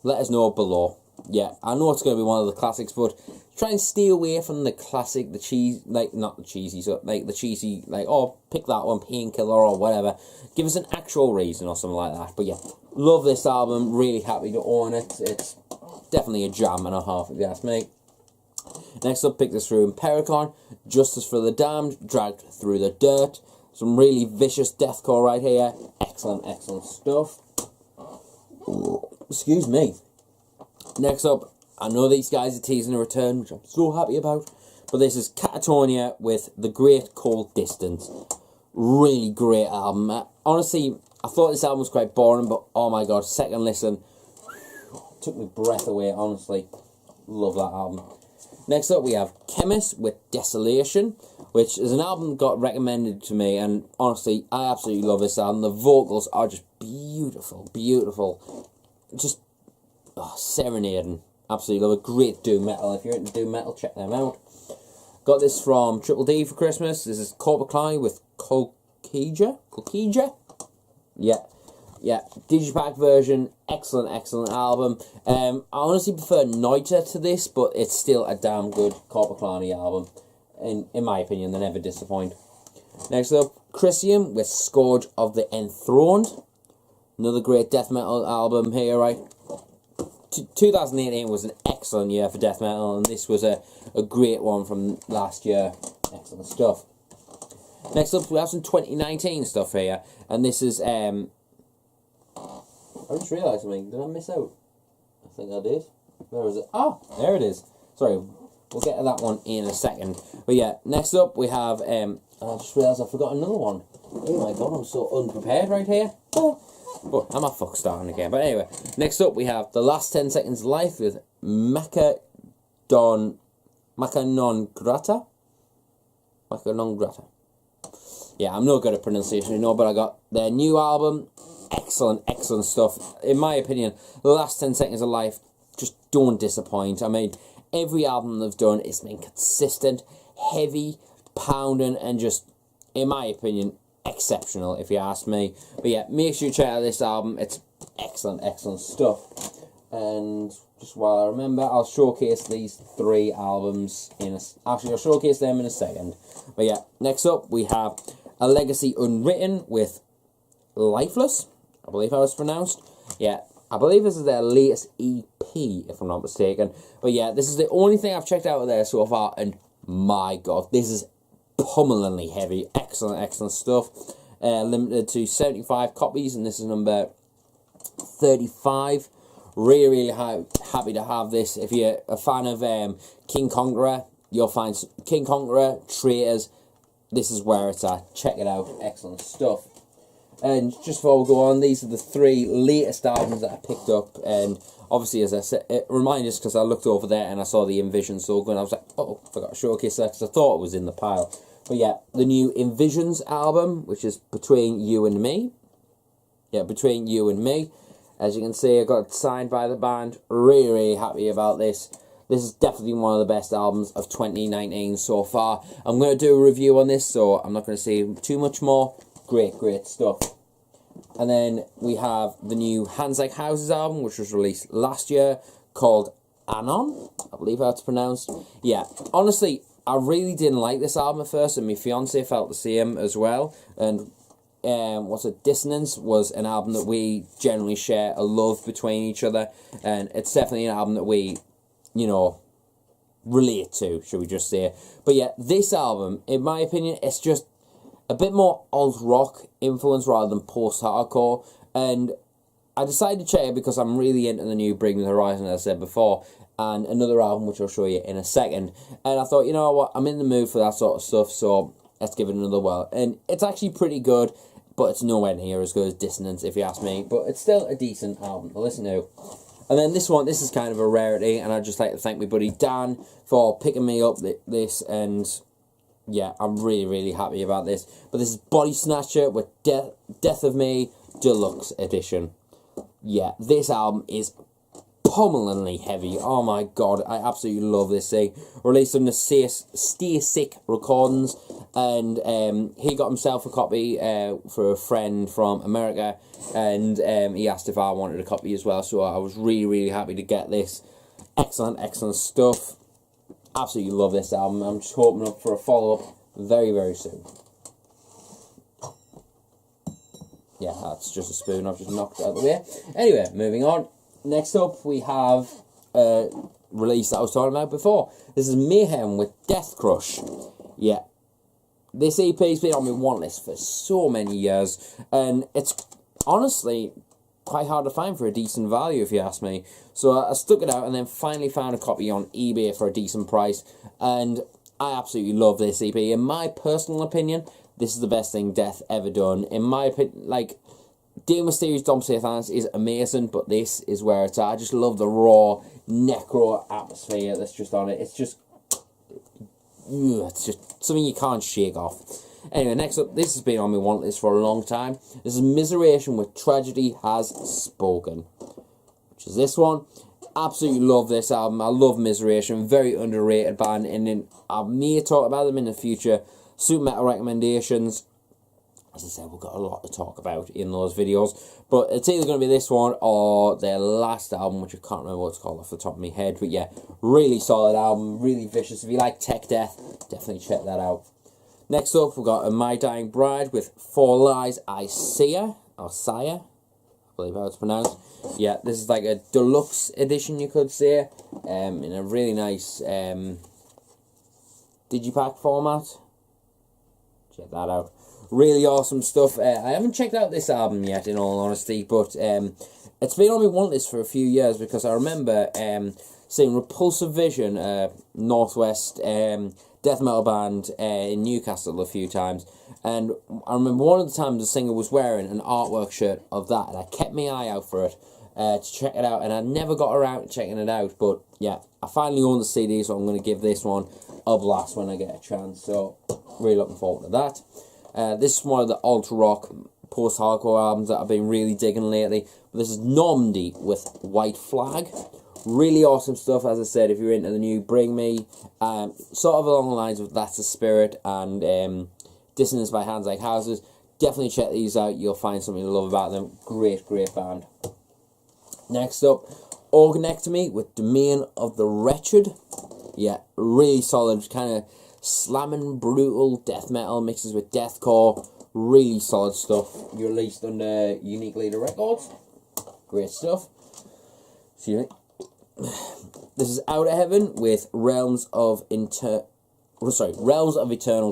Let us know below. Yeah, I know it's going to be one of the classics, but try and stay away from the classic, the cheese, like, not the cheesy, so, like, the cheesy, like, oh, pick that one, Painkiller, or whatever. Give us an actual reason or something like that. But yeah, love this album, really happy to own it. It's definitely a jam and a half, if you ask me. Next up, pick this through Impericon, Justice for the Damned, Dragged Through the Dirt. Some really vicious deathcore right here. Excellent stuff. Excuse me. Next up, I know these guys are teasing a return, which I'm so happy about, but this is Catatonia with The Great Cold Distance. Really great album. Honestly, I thought this album was quite boring, but oh my god, second listen, took my breath away, honestly. Love that album. Next up, we have Chemist with Desolation, which is an album that got recommended to me, and honestly, I absolutely love this album. The vocals are just beautiful. Just serenading. Absolutely love it. Great doom metal. If you're into doom metal, check them out. Got this from Triple D for Christmas. This is Coia with Coia. Yeah, Digipack version, excellent album. I honestly prefer Noita to this, but it's still a damn good Coia album. In my opinion, they never disappoint. Next up, Crisium with Scourge of the Enthroned. Another great death metal album here, right? 2018 was an excellent year for death metal, and this was a great one from last year. Excellent stuff. Next up, we have some 2019 stuff here, and this is, I just realised something. Did I miss out? I think I did. Where is it? Oh, there it is. Sorry, we'll get to that one in a second. But yeah, next up we have, I just realised I forgot another one. Oh my god, I'm so unprepared right here. But I'm a fuck starting again. But anyway, next up we have The Last 10 Seconds of Life with Macanoncgrata. Yeah, I'm not good at pronunciation, you know, but I got their new album. Excellent stuff. In my opinion, The Last 10 Seconds of Life just don't disappoint. I mean, every album they've done has been consistent, heavy, pounding, and just, in my opinion, exceptional, if you ask me. But yeah, make sure you check out this album. It's excellent stuff. And just while I remember, I'll showcase these 3 albums I'll showcase them in a second. But yeah, next up we have A Legacy Unwritten with Lifeless, I believe how it's pronounced. Yeah, I believe this is their latest EP, if I'm not mistaken. But yeah, this is the only thing I've checked out of there so far, and my god, this is pummelingly heavy. Excellent stuff. Limited to 75 copies, and this is number 35. Really happy to have this. If you're a fan of King Conqueror, you'll find King Conqueror, Traitors. This is where it's at. Check it out. Excellent stuff. And just before we go on, these are the 3 latest albums that I picked up. And obviously, as I said, it reminded us because I looked over there and I saw the Envisions logo, and I was like, oh, I forgot to showcase that because I thought it was in the pile. But yeah, the new Envisions album, which is Between You and Me. Yeah, Between You and Me. As you can see, I got it signed by the band. Really happy about this. This is definitely one of the best albums of 2019 so far. I'm going to do a review on this, so I'm not going to say too much more. Great stuff. And then we have the new Hands Like Houses album, which was released last year, called Anon, I believe how it's pronounced. Yeah, honestly, I really didn't like this album at first, and my fiance felt the same as well. And Dissonance was an album that we generally share a love between each other, and it's definitely an album that we, you know, relate to, should we just say. But yeah, this album, in my opinion, it's just a bit more alt-rock influence rather than post-hardcore, and I decided to check it because I'm really into the new Bring Me the Horizon, as I said before, and another album which I'll show you in a second. And I thought, you know what, I'm in the mood for that sort of stuff, so let's give it another whirl. And it's actually pretty good, but it's nowhere near as good as Dissonance, if you ask me. But it's still a decent album to listen to. And then this one, this is kind of a rarity, and I'd just like to thank my buddy Dan for picking me up this, and yeah, I'm really happy about this. But this is Body Snatcher with Death of Me Deluxe Edition. Yeah, this album is pummelingly heavy. Oh my god, I absolutely love this thing. Released on the Stay Sick Recordings, and he got himself a copy for a friend from America, and he asked if I wanted a copy as well, so I was really happy to get this. Excellent stuff. Absolutely love this album. I'm just hoping up for a follow-up very soon. Yeah, that's just a spoon I've just knocked out of the way. Anyway, moving on. Next up, we have a release that I was talking about before. This is Mayhem with Death Crush. Yeah, this EP's been on my want list for so many years, and it's honestly quite hard to find for a decent value, if you ask me. So I stuck it out and then finally found a copy on eBay for a decent price, and I absolutely love this EP. In my personal opinion, this is the best thing Death ever done. In my opinion, like, Deal Mysterious Dom Satans is amazing, but this is where it's at. I just love the raw necro atmosphere that's just on it. It's just something you can't shake off. Anyway, next up, this has been on my want list for a long time. This is Miseration with Tragedy Has Spoken, which is this one. Absolutely love this album. I love Miseration, very underrated band, and then I may talk about them in the future. Super Metal recommendations. As I said, we've got a lot to talk about in those videos, but it's either going to be this one or their last album, which I can't remember what it's called off the top of my head, but yeah, really solid album, really vicious. If you like tech death, definitely check that out. Next up, we've got a My Dying Bride with Four Lies I See Her, or Sire, I believe how it's pronounced. Yeah, this is like a deluxe edition, you could say, in a really nice digipack format. Check that out. Really awesome stuff. I haven't checked out this album yet, in all honesty, but it's been on my want list for a few years because I remember seeing Repulsive Vision, Northwest death metal band in Newcastle a few times, and I remember one of the times the singer was wearing an artwork shirt of that, and I kept my eye out for it to check it out, and I never got around to checking it out, but yeah, I finally own the CD, so I'm going to give this one a blast when I get a chance, so really looking forward to that. This is one of the alt-rock, post-hardcore albums that I've been really digging lately. This is Normandy with White Flag. Really awesome stuff, as I said, if you're into the new Bring Me. Sort of along the lines of That's the Spirit and Dissonance by Hands Like Houses. Definitely check these out, you'll find something to love about them. Great, great band. Next up, Organectomy with Domain of the Wretched. Yeah, really solid, kind of slamming, brutal death metal mixes with deathcore. Really solid stuff. Released under Unique Leader Records. Great stuff. Excuse me. This is Out of Heaven with Realms of Eternal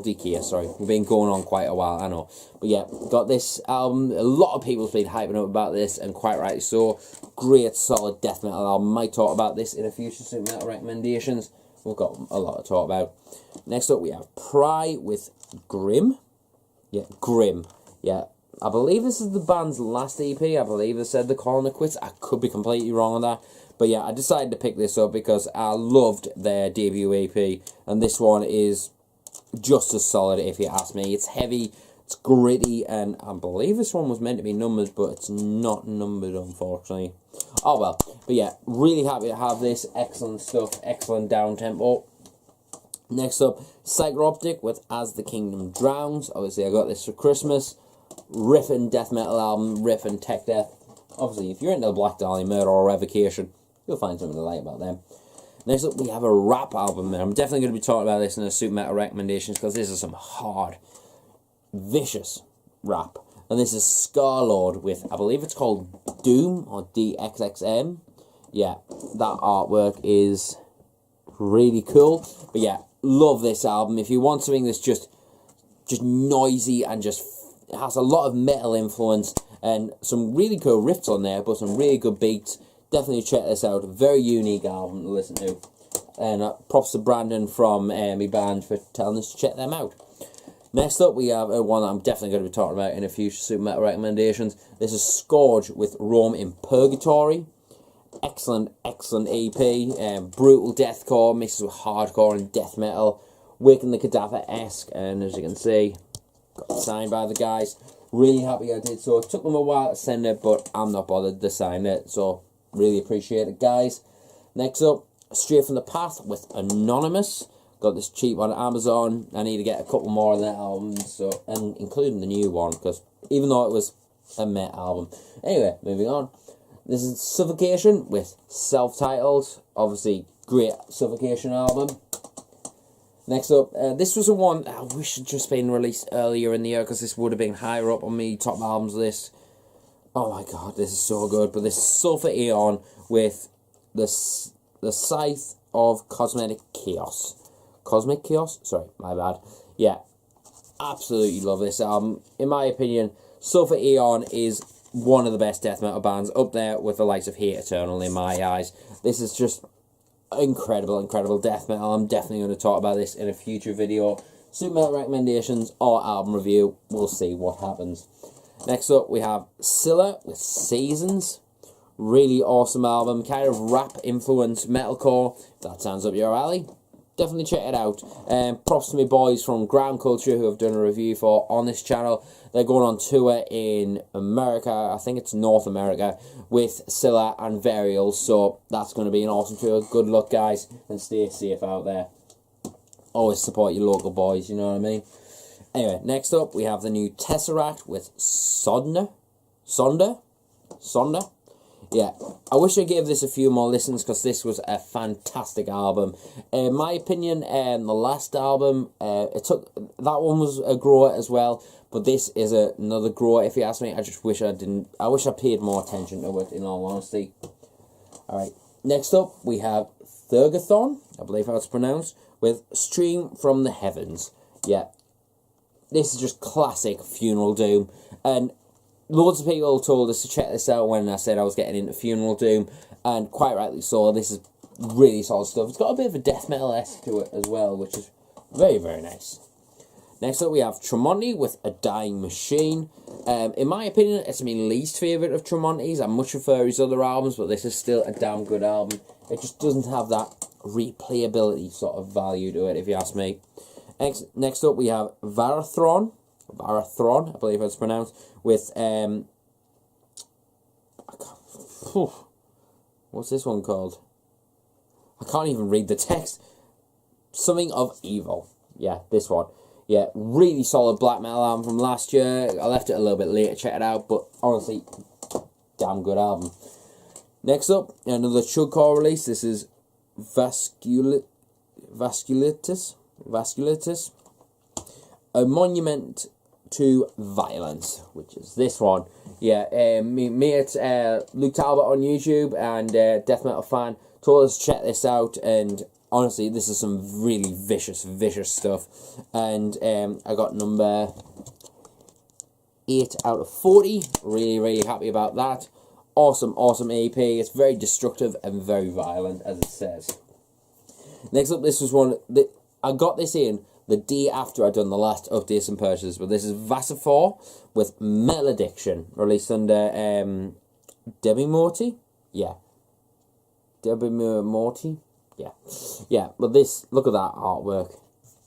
Decay. Sorry, we've been going on quite a while, I know. But yeah, got this album. A lot of people's been hyping up about this, and quite rightly so. Great, solid death metal album. Might talk about this in a future super metal recommendations. We've got a lot to talk about. Next up, we have Pry with Grim. Yeah, Grim. Yeah, I believe this is the band's last EP. I believe they said they're calling it quits. I could be completely wrong on that. But yeah, I decided to pick this up because I loved their debut EP. And this one is just as solid, if you ask me. It's heavy, it's gritty, and I believe this one was meant to be numbered, but it's not numbered, unfortunately. Oh well, but yeah, really happy to have this. Excellent stuff, excellent down tempo. Next up, Psychroptic with As the Kingdom Drowns. Obviously, I got this for Christmas. Riffin' death metal album, riffin' tech death. Obviously, if you're into the Black Dahlia Murder or Revocation, you'll find something to like about them. Next up, we have a rap album, and I'm definitely going to be talking about this in the super metal recommendations because this is some hard, vicious rap. And this is Scarlord with, I believe it's called Doom, or DXXM. Yeah, that artwork is really cool. But yeah, love this album. If you want something that's just noisy and just has a lot of metal influence and some really cool riffs on there, but some really good beats, definitely check this out. A very unique album to listen to. And props to Brandon from my band for telling us to check them out. Next up, we have one that I'm definitely going to be talking about in a future super metal recommendations. This is Scourge with Rome in Purgatory. Excellent, excellent EP. Brutal deathcore mixes with hardcore and death metal. Waking the Cadaver-esque, and as you can see, got signed by the guys. Really happy I did so. It took them a while to send it, but I'm not bothered to sign it, so really appreciate it, guys. Next up, Straight from the Path with Anonymous. Got this cheap on Amazon. I need to get a couple more of that album, so, and including the new one, because even though it was a Met album. Anyway, moving on. This is Suffocation with Self-Titled. Obviously, great Suffocation album. Next up, this was the one I wish had just been released earlier in the year, because this would have been higher up on me top albums list. Oh my god, this is so good. But this is Sulphur Aeon with the Scythe of Cosmic Chaos. Cosmic Chaos? Sorry, my bad. Yeah, absolutely love this album. In my opinion, Sulphur Aeon is one of the best death metal bands, up there with the likes of Hate Eternal in my eyes. This is just incredible, incredible death metal. I'm definitely going to talk about this in a future video. Super metal recommendations or album review. We'll see what happens. Next up, we have Scylla with Seasons. Really awesome album. Kind of rap influenced metalcore. If that sounds up your alley, definitely check it out. Props to my boys from Ground Culture who have done a review for on this channel. They're going on tour in America, I think it's North America, with Scylla and Varial, so that's going to be an awesome tour. Good luck, guys, and stay safe out there. Always support your local boys, you know what I mean? Anyway, next up we have the new Tesseract with Sonder. Yeah, I wish I gave this a few more listens because this was a fantastic album. In my opinion, the last album, that one was a grower as well, but this is another grower if you ask me. I just wish I didn't, I wish I paid more attention to it in all honesty. Alright, next up we have Thurgathon, I believe how it's pronounced, with Stream from the Heavens. Yeah, this is just classic Funeral Doom, and loads of people told us to check this out when I said I was getting into Funeral Doom, and quite rightly so. This is really solid stuff. It's got a bit of a death metal-esque to it as well, which is very, very nice. Next up we have Tremonti with A Dying Machine. In my opinion, it's my least favourite of Tremonti's. I much prefer his other albums, but this is still a damn good album. It just doesn't have that replayability sort of value to it, if you ask me. Next up we have Wyattxhim, I believe it's pronounced, with what's this one called? I can't even read the text. Something of Evil. Yeah, this one. Yeah, really solid black metal album from last year. I left it a little bit late to check it out, but honestly, damn good album. Next up, another CHUGCORE release. This is Vasculitis, A Monument to Violence, which is this one. Yeah, me mate Luke Talbot on YouTube and death metal fan told us to check this out, and honestly this is some really vicious stuff, and I got number 8 out of 40. Really happy about that. Awesome EP. It's very destructive and very violent, as it says. Next up, this was one that I got this in the day after I'd done the last updates and purchases, but this is Vassifor with Metal Addiction, released under Debbie Morty. Yeah, but this, look at that artwork,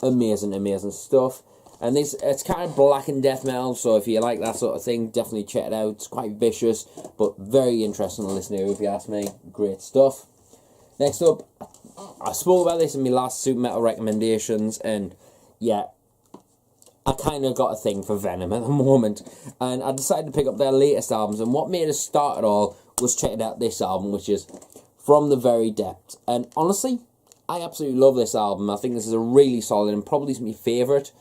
amazing stuff. And this, it's kind of black and death metal, so if you like that sort of thing, definitely check it out. It's quite vicious, but very interesting to listen to, if you ask me. Great stuff. Next up, I spoke about this in my last Super Metal recommendations, and yeah, I kind of got a thing for Venom at the moment, and I decided to pick up their latest albums, and what made us start it all was checking out this album, which is From the Very Depths. And honestly, I absolutely love this album. I think this is a really solid, and probably my favourite,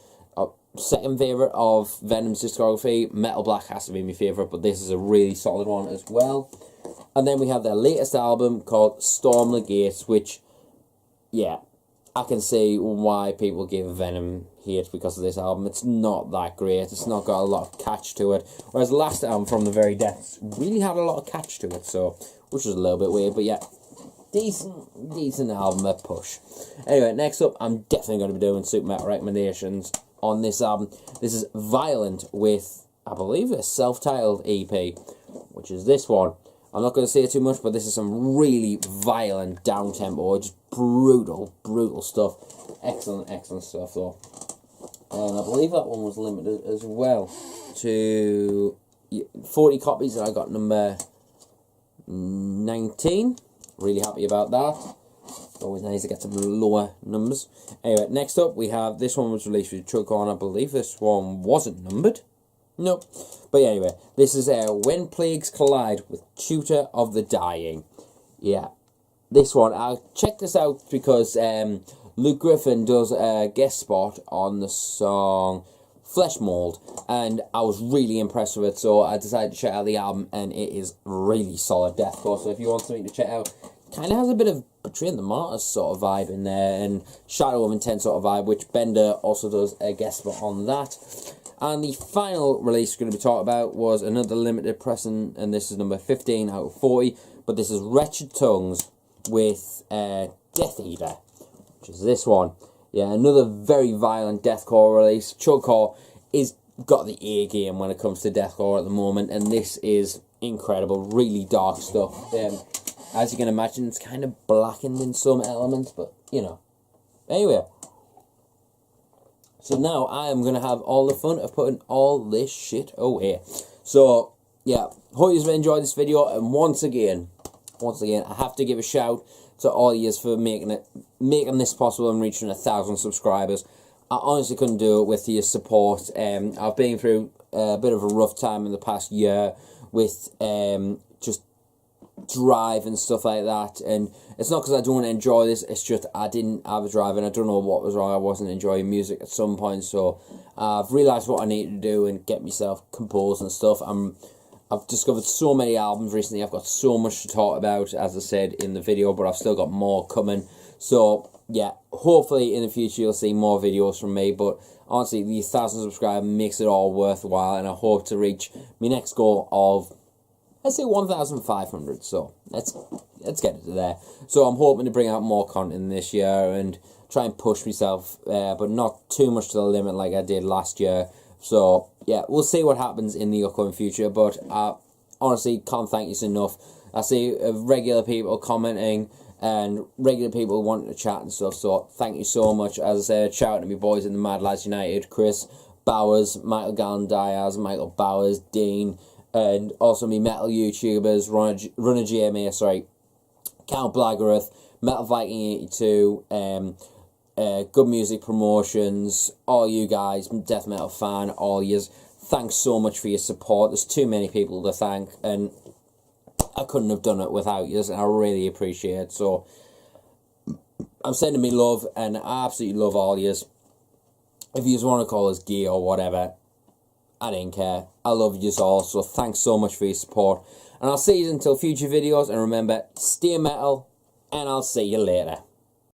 second favourite of Venom's discography. Metal Black has to be my favourite, but this is a really solid one as well. And then we have their latest album called Storm the Gates, which, yeah, I can see why people give Venom hate because of this album. It's not that great. It's not got a lot of catch to it. Whereas the last album, From the Very Depths, really had a lot of catch to it, so, which was a little bit weird, but yeah, decent album, a push. Anyway, next up, I'm definitely going to be doing Super Metal recommendations on this album. This is Violent with, I believe, a self-titled EP, which is this one. I'm not going to say too much, but this is some really violent, down-tempo, just brutal stuff. Excellent stuff, though. And I believe that one was limited as well to 40 copies, and I got number 19. Really happy about that. Always nice to get some lower numbers. Anyway, next up, we have, this one was released with CHUGCORE, and I believe this one wasn't numbered. Nope. But yeah, anyway, this is When Plagues Collide with Tutor of the Dying. Yeah, this one, I checked this out because Luke Griffin does a guest spot on the song Flesh Mold, and I was really impressed with it, so I decided to check out the album, and it is really solid deathcore. So if you want something to check out, kind of has a bit of Betraying the Martyrs sort of vibe in there, and Shadow of Intent sort of vibe, which Bender also does a guest spot on that. And the final release we're going to be talking about was another limited pressing, and this is number 15 out of 40, but this is Wretched Tongues with Death Eater, which is this one. Yeah, another very violent deathcore release. CHUGCORE is got the A game when it comes to deathcore at the moment, and this is incredible, really dark stuff. As you can imagine, it's kind of blackened in some elements, but, you know, Anyway, so now I am going to have all the fun of putting all this shit away. So, yeah, hope you've enjoyed this video, and once again, I have to give a shout to all of you for making this possible and reaching 1,000 subscribers. I honestly couldn't do it with your support. I've been through a bit of a rough time in the past year with just drive and stuff like that, and it's not because I don't enjoy this, it's just I didn't have a drive, and I don't know what was wrong. I wasn't enjoying music at some point, so I've realised what I need to do and get myself composed and stuff. I've discovered so many albums recently. I've got so much to talk about, as I said in the video, but I've still got more coming. So, yeah, hopefully in the future you'll see more videos from me. But honestly, the 1,000 subscribers makes it all worthwhile, and I hope to reach my next goal of, let's say, 1,500. So, let's get it to there. So, I'm hoping to bring out more content this year and try and push myself, but not too much to the limit like I did last year. So, yeah, we'll see what happens in the upcoming future, but I honestly can't thank you enough. I see regular people commenting and regular people wanting to chat and stuff, so thank you so much. As I said, shout out to my boys in the Mad Lads United, Chris Bowers, Michael Gallen Diaz, Michael Bowers, Dean, and also me metal YouTubers, Runnerjma, sorry, Countblagorath, Metal Viking 82, Good Music Promotions, all you guys, death metal fan, all yous, thanks so much for your support. There's too many people to thank, and I couldn't have done it without yous, and I really appreciate it. So I'm sending me love, and I absolutely love all yous. If you just want to call us gay or whatever, I didn't care. I love yous all, so thanks so much for your support, and I'll see you until future videos, and remember, stay metal, and I'll see you later.